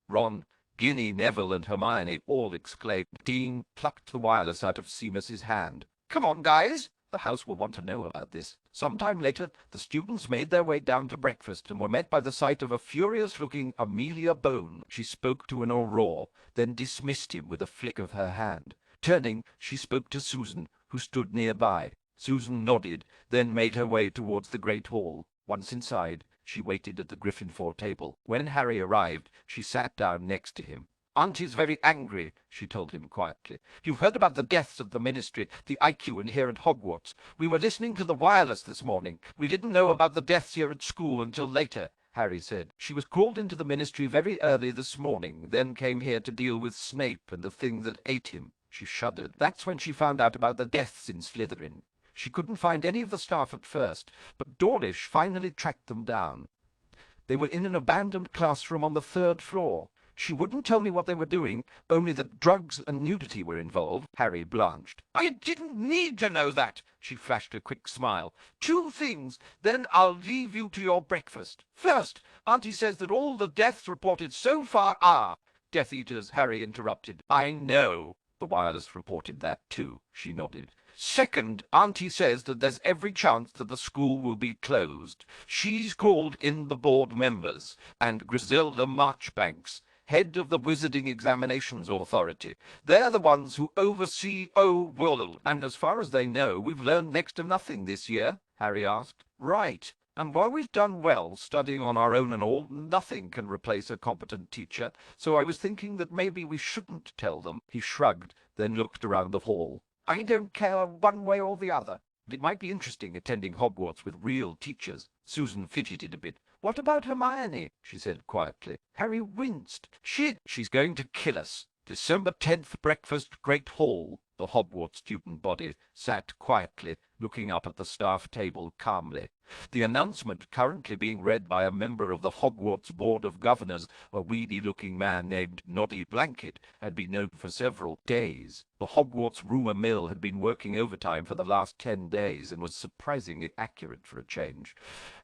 Ron, Ginny, Neville, and Hermione all exclaimed. Dean plucked the wireless out of Seamus's hand. "Come on, guys! The house will want to know about this." Sometime later, the students made their way down to breakfast and were met by the sight of a furious-looking Amelia Bone. She spoke to an Aurore, then dismissed him with a flick of her hand. Turning, she spoke to Susan, who stood nearby. Susan nodded, then made her way towards the great hall. Once inside, she waited at the Gryffindor table. When Harry arrived, she sat down next to him. "Auntie's very angry," she told him quietly. "You've heard about the deaths of the Ministry, the IQ, and here at Hogwarts. We were listening to the wireless this morning. We didn't know about the deaths here at school until later," Harry said. "She was called into the Ministry very early this morning, then came here to deal with Snape and the thing that ate him." She shuddered. "That's when she found out about the deaths in Slytherin. She couldn't find any of the staff at first, but Dawlish finally tracked them down. They were in an abandoned classroom on the 3rd floor. She wouldn't tell me what they were doing, only that drugs and nudity were involved." Harry blanched. "I didn't need to know that." She flashed a quick smile. "Two things, then I'll leave you to your breakfast. First, Auntie says that all the deaths reported so far are Death Eaters," Harry interrupted. "I know. The wireless reported that too," she nodded. "Second, Auntie says that there's every chance that the school will be closed. She's called in the board members, and Griselda Marchbanks, head of the Wizarding Examinations Authority. They're the ones who oversee world. And as far as they know, we've learned next to nothing this year," Harry asked. "Right. And while we've done well studying on our own and all, nothing can replace a competent teacher, so I was thinking that maybe we shouldn't tell them." He shrugged, then looked around the hall. "I don't care one way or the other. But it might be interesting attending Hogwarts with real teachers." Susan fidgeted a bit. "What about Hermione?" she said quietly. Harry winced. She's going to kill us." December 10th, breakfast, Great Hall. The Hogwarts student body sat quietly, looking up at the staff table calmly. The announcement, currently being read by a member of the Hogwarts Board of Governors, a weedy-looking man named Noddy Blanket, had been known for several days. The Hogwarts rumour mill had been working overtime for the last 10 days and was surprisingly accurate for a change.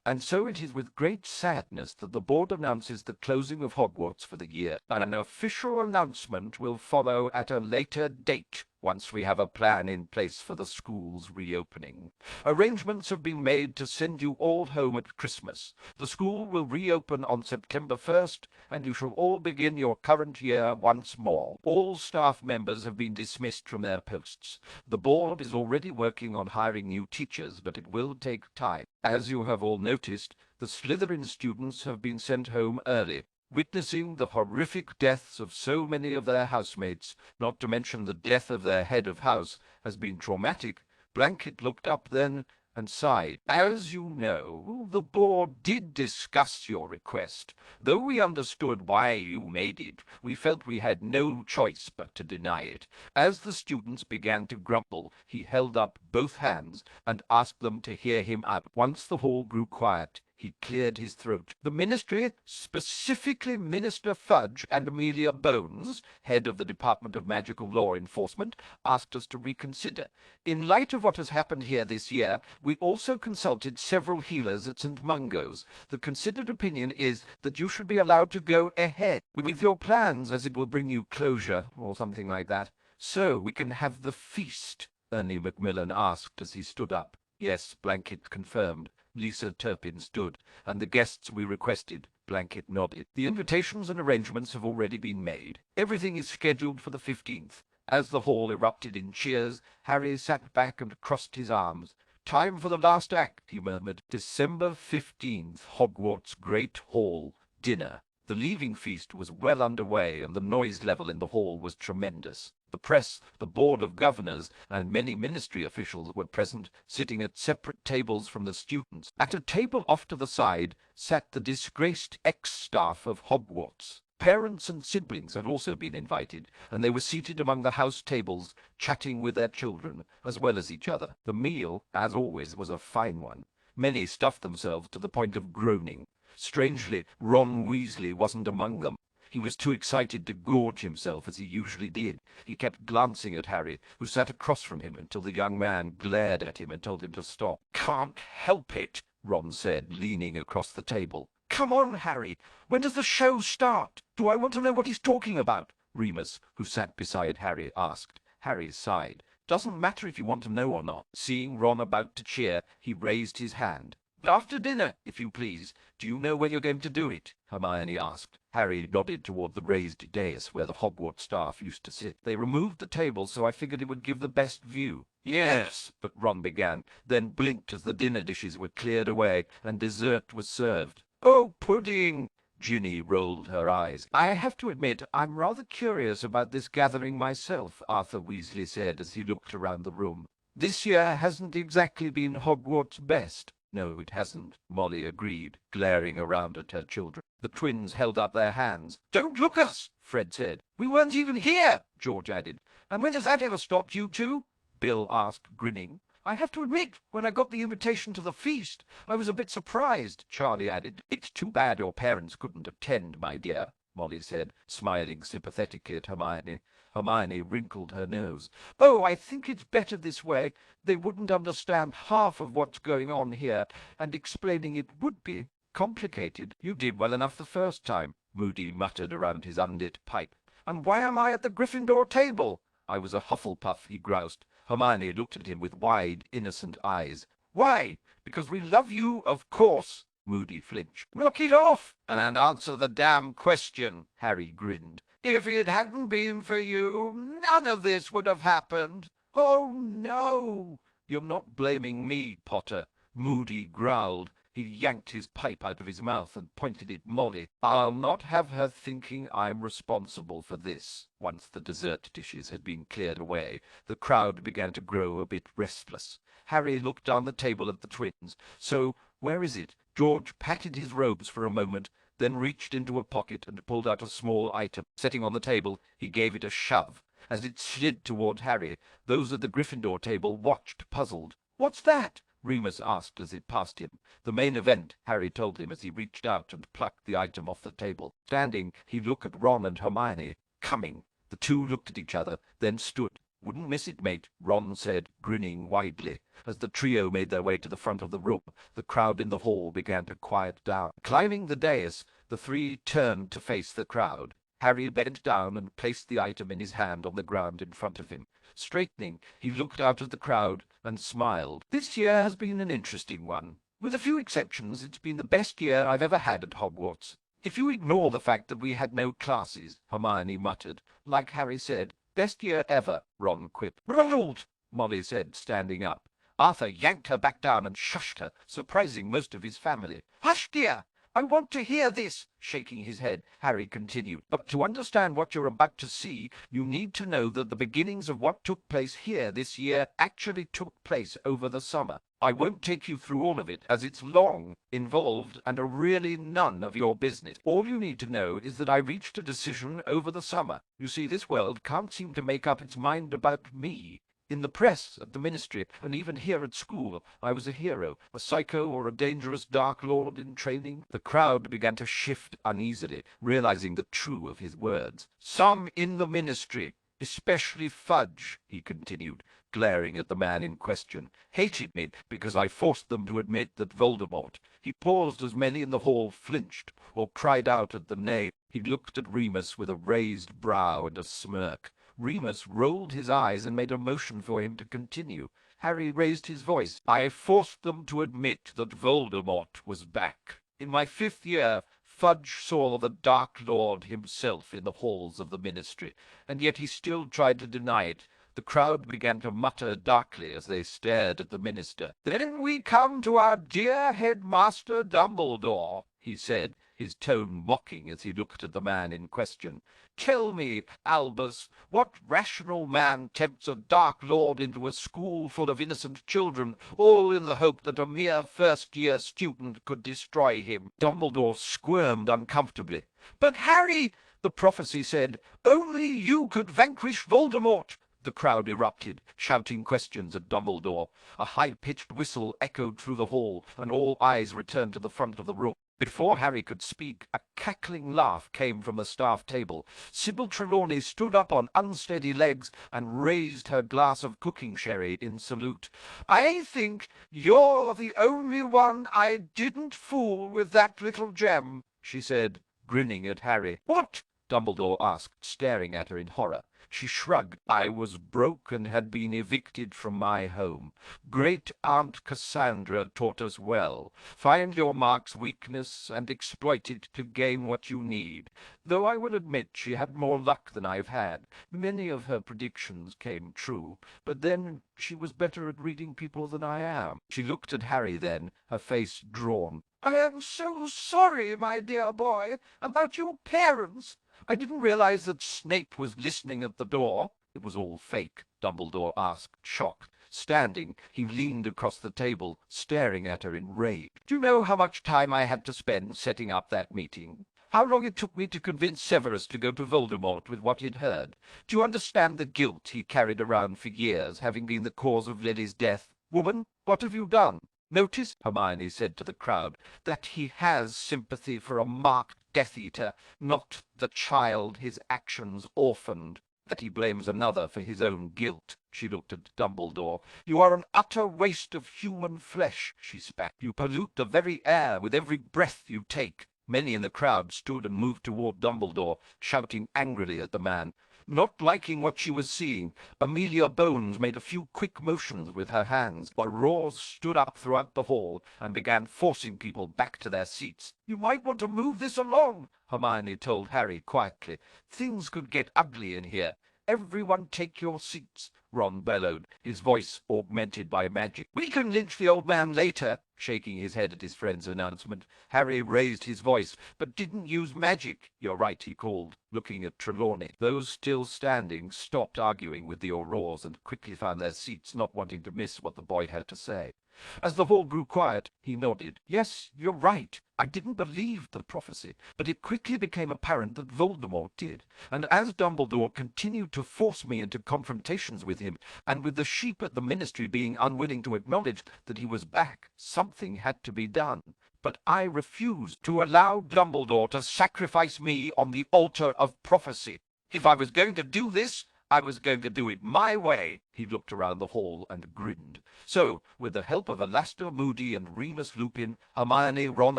And so it is with great sadness that the board announces the closing of Hogwarts for the year. An official announcement will follow at a later date. once we have a plan in place for the school's reopening. Arrangements have been made to send you all home at Christmas. The school will reopen on September 1st, and you shall all begin your current year once more. All staff members have been dismissed from their posts. The board is already working on hiring new teachers, but it will take time. As you have all noticed, the Slytherin students have been sent home early. Witnessing the horrific deaths of so many of their housemates, not to mention the death of their head of house, has been traumatic. Blanket looked up then and sighed. As you know, the board did discuss your request. Though we understood why you made it, we felt we had no choice but to deny it. As the students began to grumble, he held up both hands and asked them to hear him out. Once the hall grew quiet, he cleared his throat. The ministry, specifically Minister Fudge and Amelia Bones, head of the Department of Magical Law Enforcement, asked us to reconsider. In light of what has happened here this year, we also consulted several healers at St. Mungo's. The considered opinion is that you should be allowed to go ahead with your plans, as it will bring you closure, or something like that. So we can have the feast, Ernie Macmillan asked as he stood up. Yes, Blanket confirmed. Lisa Turpin stood, and the guests we requested. Blanket nodded. The invitations and arrangements have already been made. Everything is scheduled for the 15th. As the hall erupted in cheers, Harry sat back and crossed his arms. Time for the last act, he murmured. December 15th, Hogwarts Great Hall, dinner. The leaving feast was well underway, and the noise level in the hall was tremendous. The press, the Board of Governors, and many ministry officials were present, sitting at separate tables from the students. At a table off to the side sat the disgraced ex-staff of Hogwarts. Parents and siblings had also been invited, and they were seated among the house tables, chatting with their children, as well as each other. The meal, as always, was a fine one. Many stuffed themselves to the point of groaning. Strangely, Ron Weasley wasn't among them. He was too excited to gorge himself as he usually did. He kept glancing at Harry, who sat across from him, until the young man glared at him and told him to stop. "Can't help it," Ron said, leaning across the table. "Come on, Harry. When does the show start? Do I want to know what he's talking about?" Remus, who sat beside Harry, asked. Harry sighed. "Doesn't matter if you want to know or not." Seeing Ron about to cheer, he raised his hand. "After dinner, if you please. Do you know where you're going to do it?" Hermione asked. Harry nodded toward the raised dais where the Hogwarts staff used to sit. "They removed the table, so I figured it would give the best view." "Yes," but Ron began, then blinked as the dinner dishes were cleared away and dessert was served. "Oh, pudding!" Ginny rolled her eyes. "I have to admit, I'm rather curious about this gathering myself," Arthur Weasley said as he looked around the room. "This year hasn't exactly been Hogwarts' best." "No, it hasn't," Molly agreed, glaring around at her children. The twins held up their hands. "Don't look at us," Fred said. "We weren't even here," George added. "And when has that ever stopped you two?" Bill asked, grinning. "I have to admit, when I got the invitation to the feast, I was a bit surprised," Charlie added. "It's too bad your parents couldn't attend, my dear," Molly said, smiling sympathetically at Hermione. Hermione wrinkled her nose. "Oh, I think it's better this way. They wouldn't understand half of what's going on here, and explaining it would be complicated." "You did well enough the first time," Moody muttered around his unlit pipe. "And why am I at the Gryffindor table?" "I was a Hufflepuff," he groused. Hermione looked at him with wide, innocent eyes. "Why? Because we love you, of course." Moody flinched. "Knock it off, and answer the damn question," Harry grinned. "If it hadn't been for you, none of this would have happened." "Oh, no." "You're not blaming me, Potter," Moody growled. He yanked his pipe out of his mouth and pointed at Molly. "I'll not have her thinking I'm responsible for this." Once the dessert dishes had been cleared away, the crowd began to grow a bit restless. Harry looked down the table at the twins. "So, where is it?" George patted his robes for a moment, then reached into a pocket and pulled out a small item. Setting on the table, he gave it a shove. As it slid toward Harry, those at the Gryffindor table watched, puzzled. "What's that?" Remus asked as it passed him. "The main event," Harry told him as he reached out and plucked the item off the table. Standing, he looked at Ron and Hermione. "Coming." The two looked at each other, then stood. "Wouldn't miss it, mate," Ron said, grinning widely. As the trio made their way to the front of the room, the crowd in the hall began to quiet down. Climbing the dais, the three turned to face the crowd. Harry bent down and placed the item in his hand on the ground in front of him. Straightening, he looked out at the crowd and smiled. "This year has been an interesting one. With a few exceptions, it's been the best year I've ever had at Hogwarts. If you ignore the fact that we had no classes," Hermione muttered. "Like Harry said, best year ever," Ron quipped. "Ronald!" Molly said, standing up. Arthur yanked her back down and shushed her, surprising most of his family. "Hush, dear! I want to hear this," shaking his head, Harry continued. "But to understand what you're about to see, you need to know that the beginnings of what took place here this year actually took place over the summer. I won't take you through all of it, as it's long, involved, and are really none of your business. All you need to know is that I reached a decision over the summer. You see, this world can't seem to make up its mind about me. In the press, at the ministry, and even here at school, I was a hero, a psycho or a dangerous dark lord in training." The crowd began to shift uneasily, realizing the truth of his words. "Some in the ministry, especially Fudge," he continued, glaring at the man in question, "hated me because I forced them to admit that Voldemort." He paused as many in the hall flinched or cried out at the name. He looked at Remus with a raised brow and a smirk. Remus rolled his eyes and made a motion for him to continue. Harry raised his voice. "I forced them to admit that Voldemort was back. In my 5th year, Fudge saw the Dark Lord himself in the halls of the ministry, and yet he still tried to deny it." The crowd began to mutter darkly as they stared at the minister. "Then we come to our dear headmaster Dumbledore," he said, his tone mocking as he looked at the man in question. "Tell me, Albus, what rational man tempts a Dark Lord into a school full of innocent children, all in the hope that a mere first-year student could destroy him?" Dumbledore squirmed uncomfortably. "But Harry," the prophecy said, "only you could vanquish Voldemort." The crowd erupted, shouting questions at Dumbledore. A high-pitched whistle echoed through the hall, and all eyes returned to the front of the room. Before Harry could speak, a cackling laugh came from the staff table. Sybil Trelawney stood up on unsteady legs and raised her glass of cooking sherry in salute. "I think you're the only one I didn't fool with that little gem," she said, grinning at Harry. "What?" Dumbledore asked, staring at her in horror. She shrugged. "I was broke and had been evicted from my home. Great Aunt Cassandra taught us well. Find your mark's weakness and exploit it to gain what you need. Though I will admit she had more luck than I've had. Many of her predictions came true, but then she was better at reading people than I am." She looked at Harry then, her face drawn. "I am so sorry, my dear boy, about your parents. I didn't realize that Snape was listening at the door." "It was all fake?" Dumbledore asked, shocked. Standing, he leaned across the table, staring at her in rage. "Do you know how much time I had to spend setting up that meeting? How long it took me to convince Severus to go to Voldemort with what he'd heard? Do you understand the guilt he carried around for years, having been the cause of Lily's death? Woman, what have you done? Notice," Hermione said to the crowd, "that he has sympathy for a marked Death Eater, not the child his actions orphaned. That he blames another for his own guilt." She looked at Dumbledore. "You are an utter waste of human flesh," she spat. "You pollute the very air with every breath you take." Many in the crowd stood and moved toward Dumbledore, shouting angrily at the man. Not liking what she was seeing, Amelia Bones made a few quick motions with her hands, while roars stood up throughout the hall and began forcing people back to their seats. "You might want to move this along," Hermione told Harry quietly. "Things could get ugly in here. Everyone take your seats," Ron bellowed, his voice augmented by magic. "We can lynch the old man later," shaking his head at his friend's announcement. Harry raised his voice, but didn't use magic. "You're right," he called, looking at Trelawney. Those still standing stopped arguing with the Aurors and quickly found their seats, not wanting to miss what the boy had to say. As the hall grew quiet, he nodded. "Yes, you're right. I didn't believe the prophecy, but it quickly became apparent that Voldemort did. And as Dumbledore continued to force me into confrontations with him, and with the sheep at the ministry being unwilling to acknowledge that he was back, something had to be done. But I refused to allow Dumbledore to sacrifice me on the altar of prophecy. If I was going to do this, I was going to do it my way. He looked around the hall and grinned. So, with the help of Alastair Moody and Remus Lupin, Hermione, Ron,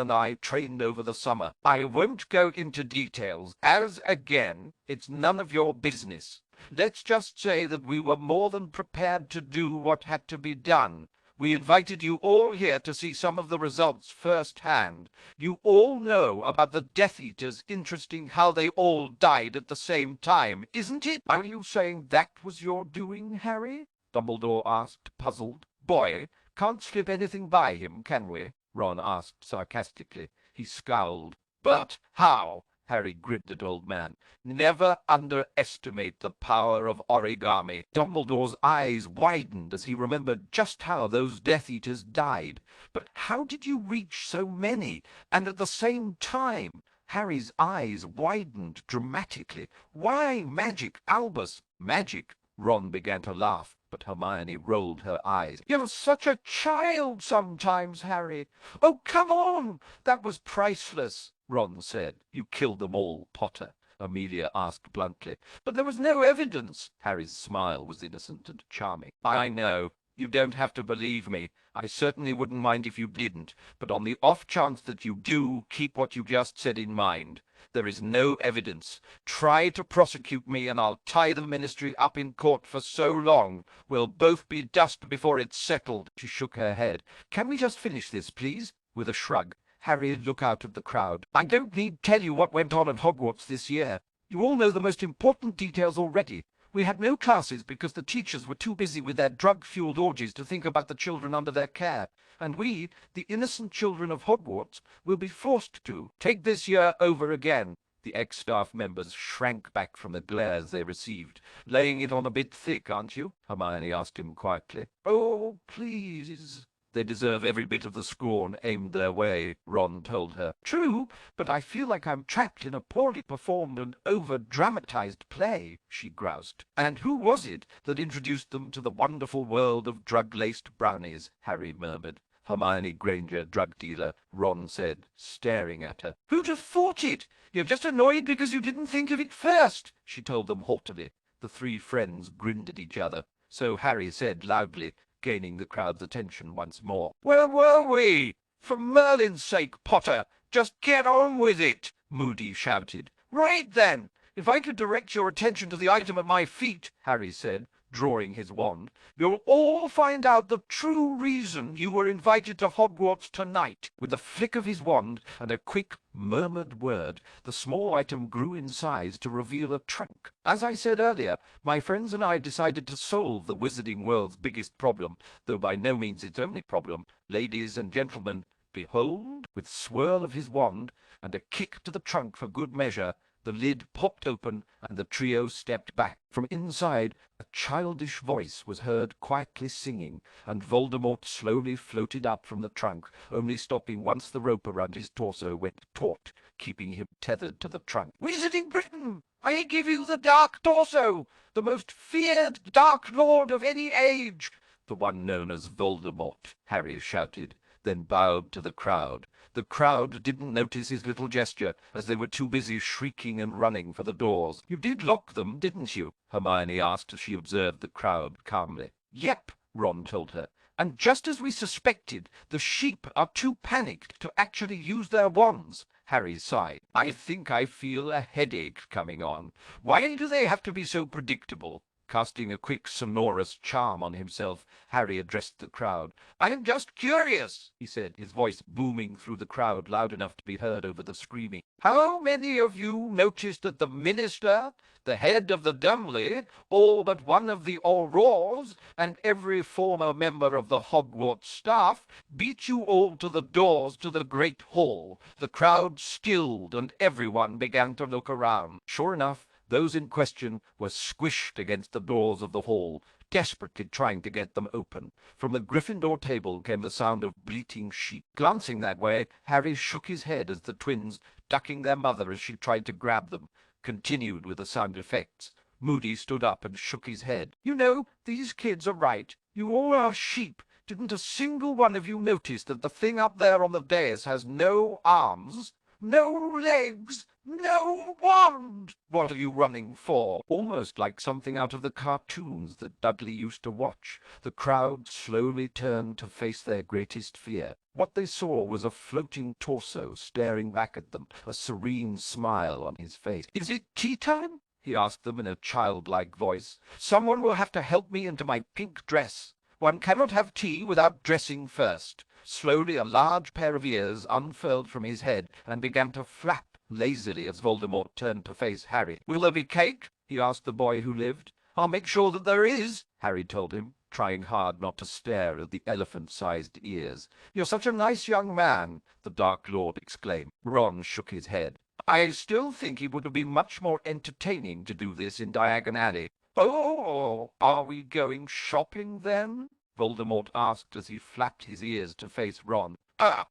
and I trained over the summer. I won't go into details, as, again, it's none of your business. Let's just say that we were more than prepared to do what had to be done. We invited you all here to see some of the results firsthand. You all know about the Death Eaters. Interesting how they all died at the same time, isn't it? Are you saying that was your doing, Harry? Dumbledore asked, puzzled. Boy, can't slip anything by him, can we? Ron asked sarcastically. He scowled. But how? Harry grinned at Old Man. Never underestimate the power of origami. Dumbledore's eyes widened as he remembered just how those Death Eaters died. But how did you reach so many, and at the same time? Harry's eyes widened dramatically. Why magic, Albus? Magic? Ron began to laugh, but Hermione rolled her eyes. You're such a child sometimes, Harry. Oh, come on! That was priceless, Ron said. You killed them all, Potter, Amelia asked bluntly. But there was no evidence. Harry's smile was innocent and charming. I know. You don't have to believe me. I certainly wouldn't mind if you didn't. But on the off chance that you do, keep what you just said in mind. There is no evidence. Try to prosecute me, and I'll tie the ministry up in court for so long. We'll both be dust before it's settled. She shook her head. Can we just finish this, please? With a shrug, Harry looked out at the crowd. I don't need tell you what went on at Hogwarts this year. You all know the most important details already. We had no classes because the teachers were too busy with their drug-fueled orgies to think about the children under their care. And we, the innocent children of Hogwarts, will be forced to take this year over again. The ex-staff members shrank back from the glares they received. Laying it on a bit thick, aren't you? Hermione asked him quietly. Oh, please. They deserve every bit of the scorn aimed their way, Ron told her. True, but I feel like I'm trapped in a poorly performed and over-dramatized play, she groused. And who was it that introduced them to the wonderful world of drug-laced brownies? Harry murmured. Hermione Granger, drug dealer, Ron said, staring at her. Who'd have thought it? You're just annoyed because you didn't think of it first, she told them haughtily. The three friends grinned at each other. So Harry said loudly, gaining the crowd's attention once more. Where were we? For Merlin's sake, Potter, just get on with it, Moody shouted. Right then, if I could direct your attention to the item at my feet, Harry said, drawing his wand, you'll all find out the true reason you were invited to Hogwarts tonight. With a flick of his wand and a quick, murmured word, the small item grew in size to reveal a trunk. As I said earlier, my friends and I decided to solve the wizarding world's biggest problem, though by no means its only problem. Ladies and gentlemen, behold, with swirl of his wand and a kick to the trunk for good measure, the lid popped open, and the trio stepped back. From inside, a childish voice was heard quietly singing, and Voldemort slowly floated up from the trunk, only stopping once the rope around his torso went taut, keeping him tethered to the trunk. Wizarding Britain, I give you the Dark Torso, the most feared Dark Lord of any age, the one known as Voldemort, Harry shouted, then bowed to the crowd. The crowd didn't notice his little gesture, as they were too busy shrieking and running for the doors. You did lock them, didn't you? Hermione asked as she observed the crowd calmly. Yep, Ron told her. And just as we suspected, the sheep are too panicked to actually use their wands. Harry sighed. I think I feel a headache coming on. Why do they have to be so predictable? Casting a quick, sonorous charm on himself, Harry addressed the crowd. I'm just curious, he said, his voice booming through the crowd loud enough to be heard over the screaming. How many of you noticed that the minister, the head of the Dumley, all but one of the Aurors, and every former member of the Hogwarts staff beat you all to the doors to the Great Hall? The crowd stilled, and everyone began to look around. Sure enough, those in question were squished against the doors of the hall, desperately trying to get them open. From the Gryffindor table came the sound of bleating sheep. Glancing that way, Harry shook his head as the twins, ducking their mother as she tried to grab them, continued with the sound effects. Moody stood up and shook his head. You know, these kids are right. You all are sheep. Didn't a single one of you notice that the thing up there on the dais has no arms? No legs! No wand! What are you running for? Almost like something out of the cartoons that Dudley used to watch. The crowd slowly turned to face their greatest fear. What they saw was a floating torso staring back at them, a serene smile on his face. "Is it tea time?" he asked them in a childlike voice. "Someone will have to help me into my pink dress. One cannot have tea without dressing first." Slowly a large pair of ears unfurled from his head and began to flap lazily as Voldemort turned to face Harry. "Will there be cake?" he asked the boy who lived. "I'll make sure that there is," Harry told him, trying hard not to stare at the elephant-sized ears. "You're such a nice young man," the Dark Lord exclaimed. Ron shook his head. "I still think it would have been much more entertaining to do this in Diagon Alley." "Oh, are we going shopping then?" Voldemort asked as he flapped his ears to face Ron.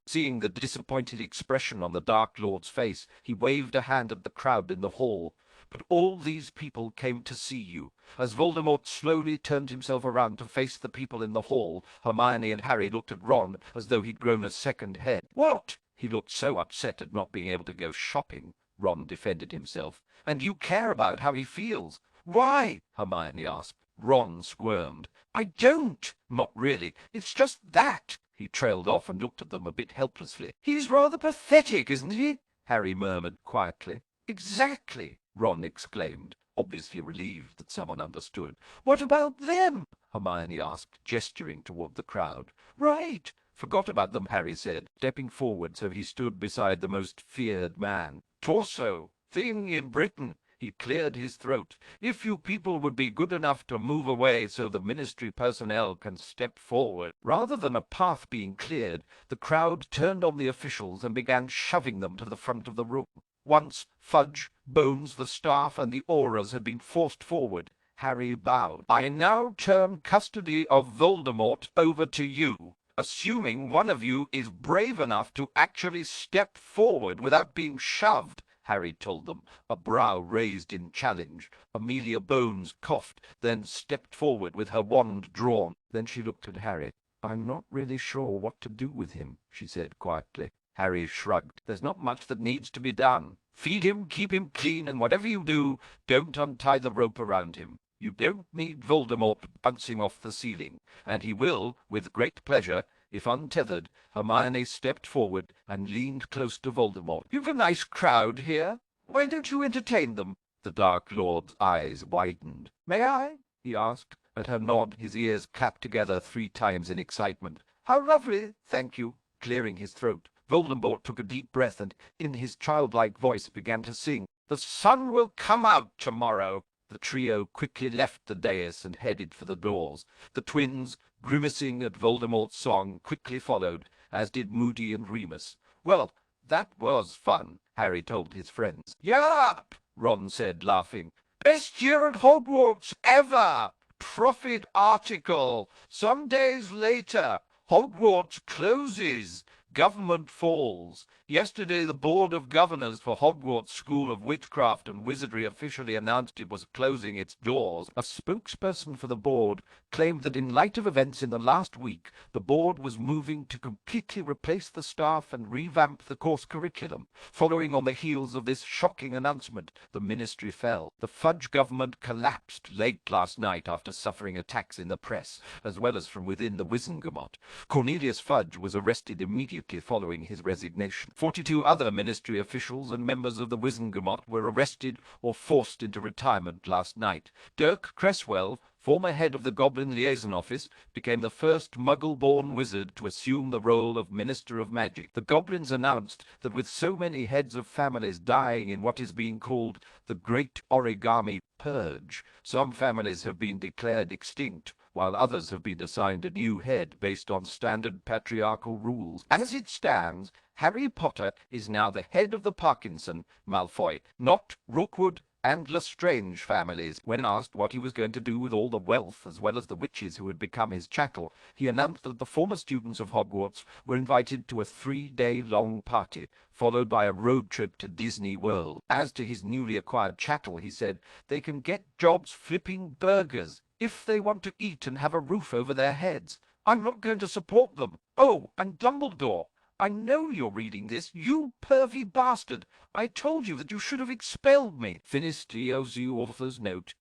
Seeing the disappointed expression on the Dark Lord's face, he waved a hand at the crowd in the hall. "But all these people came to see you." As Voldemort slowly turned himself around to face the people in the hall, Hermione and Harry looked at Ron as though he'd grown a second head. "What?" He looked so upset at not being able to go shopping. Ron defended himself. "And you care about how he feels." "Why?" Hermione asked. Ron squirmed. "I don't." "Not really. It's just that." He trailed off and looked at them a bit helplessly. "He's rather pathetic, isn't he?" Harry murmured quietly. "Exactly," Ron exclaimed, obviously relieved that someone understood. "What about them?" Hermione asked, gesturing toward the crowd. "Right. Forgot about them," Harry said, stepping forward so he stood beside the most feared man. "Torso. Thing in Britain." He cleared his throat. "If you people would be good enough to move away so the ministry personnel can step forward." Rather than a path being cleared, the crowd turned on the officials and began shoving them to the front of the room. Once Fudge, Bones, the staff, and the Auras had been forced forward, Harry bowed. "I now turn custody of Voldemort over to you, assuming one of you is brave enough to actually step forward without being shoved," Harry told them, a brow raised in challenge. Amelia Bones coughed, then stepped forward with her wand drawn. Then she looked at Harry. "I'm not really sure what to do with him," she said quietly. Harry shrugged. "There's not much that needs to be done. Feed him, keep him clean, and whatever you do, don't untie the rope around him. You don't need Voldemort bouncing off the ceiling, and he will, with great pleasure, if untethered." Hermione stepped forward and leaned close to Voldemort. "You've a nice crowd here. Why don't you entertain them?" The Dark Lord's eyes widened. "May I?" he asked. At her nod, his ears clapped together 3 times in excitement. "How lovely! Thank you," clearing his throat. Voldemort took a deep breath and, in his childlike voice, began to sing. "The sun will come out tomorrow." The trio quickly left the dais and headed for the doors. The twins, grimacing at Voldemort's song, quickly followed, as did Moody and Remus. "Well, that was fun," Harry told his friends. "Yup," Ron said, laughing. "Best year at Hogwarts ever. Profit article. Some days later, Hogwarts closes. Government falls. Yesterday, the Board of Governors for Hogwarts School of Witchcraft and Wizardry officially announced it was closing its doors. A spokesperson for the board claimed that in light of events in the last week, the board was moving to completely replace the staff and revamp the course curriculum. Following on the heels of this shocking announcement, the ministry fell. The Fudge government collapsed late last night after suffering attacks in the press, as well as from within the Wizengamot. Cornelius Fudge was arrested immediately following his resignation. 42 other ministry officials and members of the Wizengamot were arrested or forced into retirement last night. Dirk Cresswell, former head of the Goblin Liaison Office, became the first Muggle-born wizard to assume the role of Minister of Magic. The Goblins announced that with so many heads of families dying in what is being called the Great Origami Purge, some families have been declared extinct, while others have been assigned a new head based on standard patriarchal rules. As it stands, Harry Potter is now the head of the Parkinson, Malfoy, Nott, Rookwood, and Lestrange families. When asked what he was going to do with all the wealth as well as the witches who had become his chattel, he announced that the former students of Hogwarts were invited to a 3-day-long party, followed by a road trip to Disney World. As to his newly acquired chattel, he said, they can get jobs flipping burgers if they want to eat and have a roof over their heads. I'm not going to support them. Oh, and Dumbledore. I know you're reading this, you pervy bastard. I told you that you should have expelled me. Finished the author's note.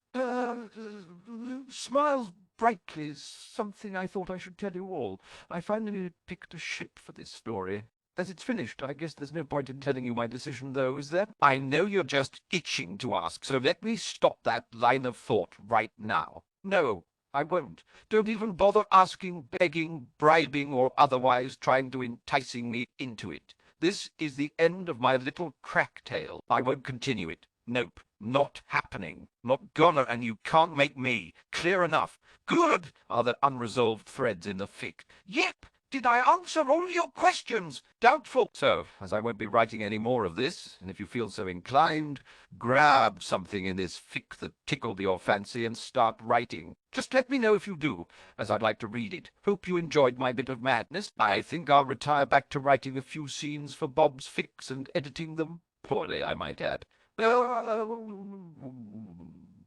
Smiles brightly is something I thought I should tell you all. I finally picked a ship for this story. As it's finished, I guess there's no point in telling you my decision, though, is there? I know you're just itching to ask, so let me stop that line of thought right now. No, I won't. Don't even bother asking, begging, bribing, or otherwise trying to enticing me into it. This is the end of my little crack tale. I won't continue it. Nope, not happening. Not gonna, and you can't make me. Clear enough. Good! Are there unresolved threads in the fic? Yep! Did I answer all your questions? Doubtful. So, as I won't be writing any more of this, and if you feel so inclined, grab something in this fic that tickled your fancy and start writing. Just let me know if you do, as I'd like to read it. Hope you enjoyed my bit of madness. I think I'll retire back to writing a few scenes for Bob's fics and editing them. Poorly, I might add.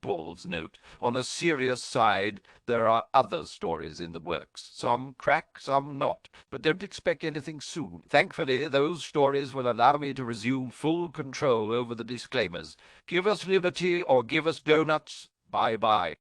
Ball's note. On a serious side, there are other stories in the works. Some crack, some not. But don't expect anything soon. Thankfully, those stories will allow me to resume full control over the disclaimers. Give us liberty or give us donuts. Bye-bye.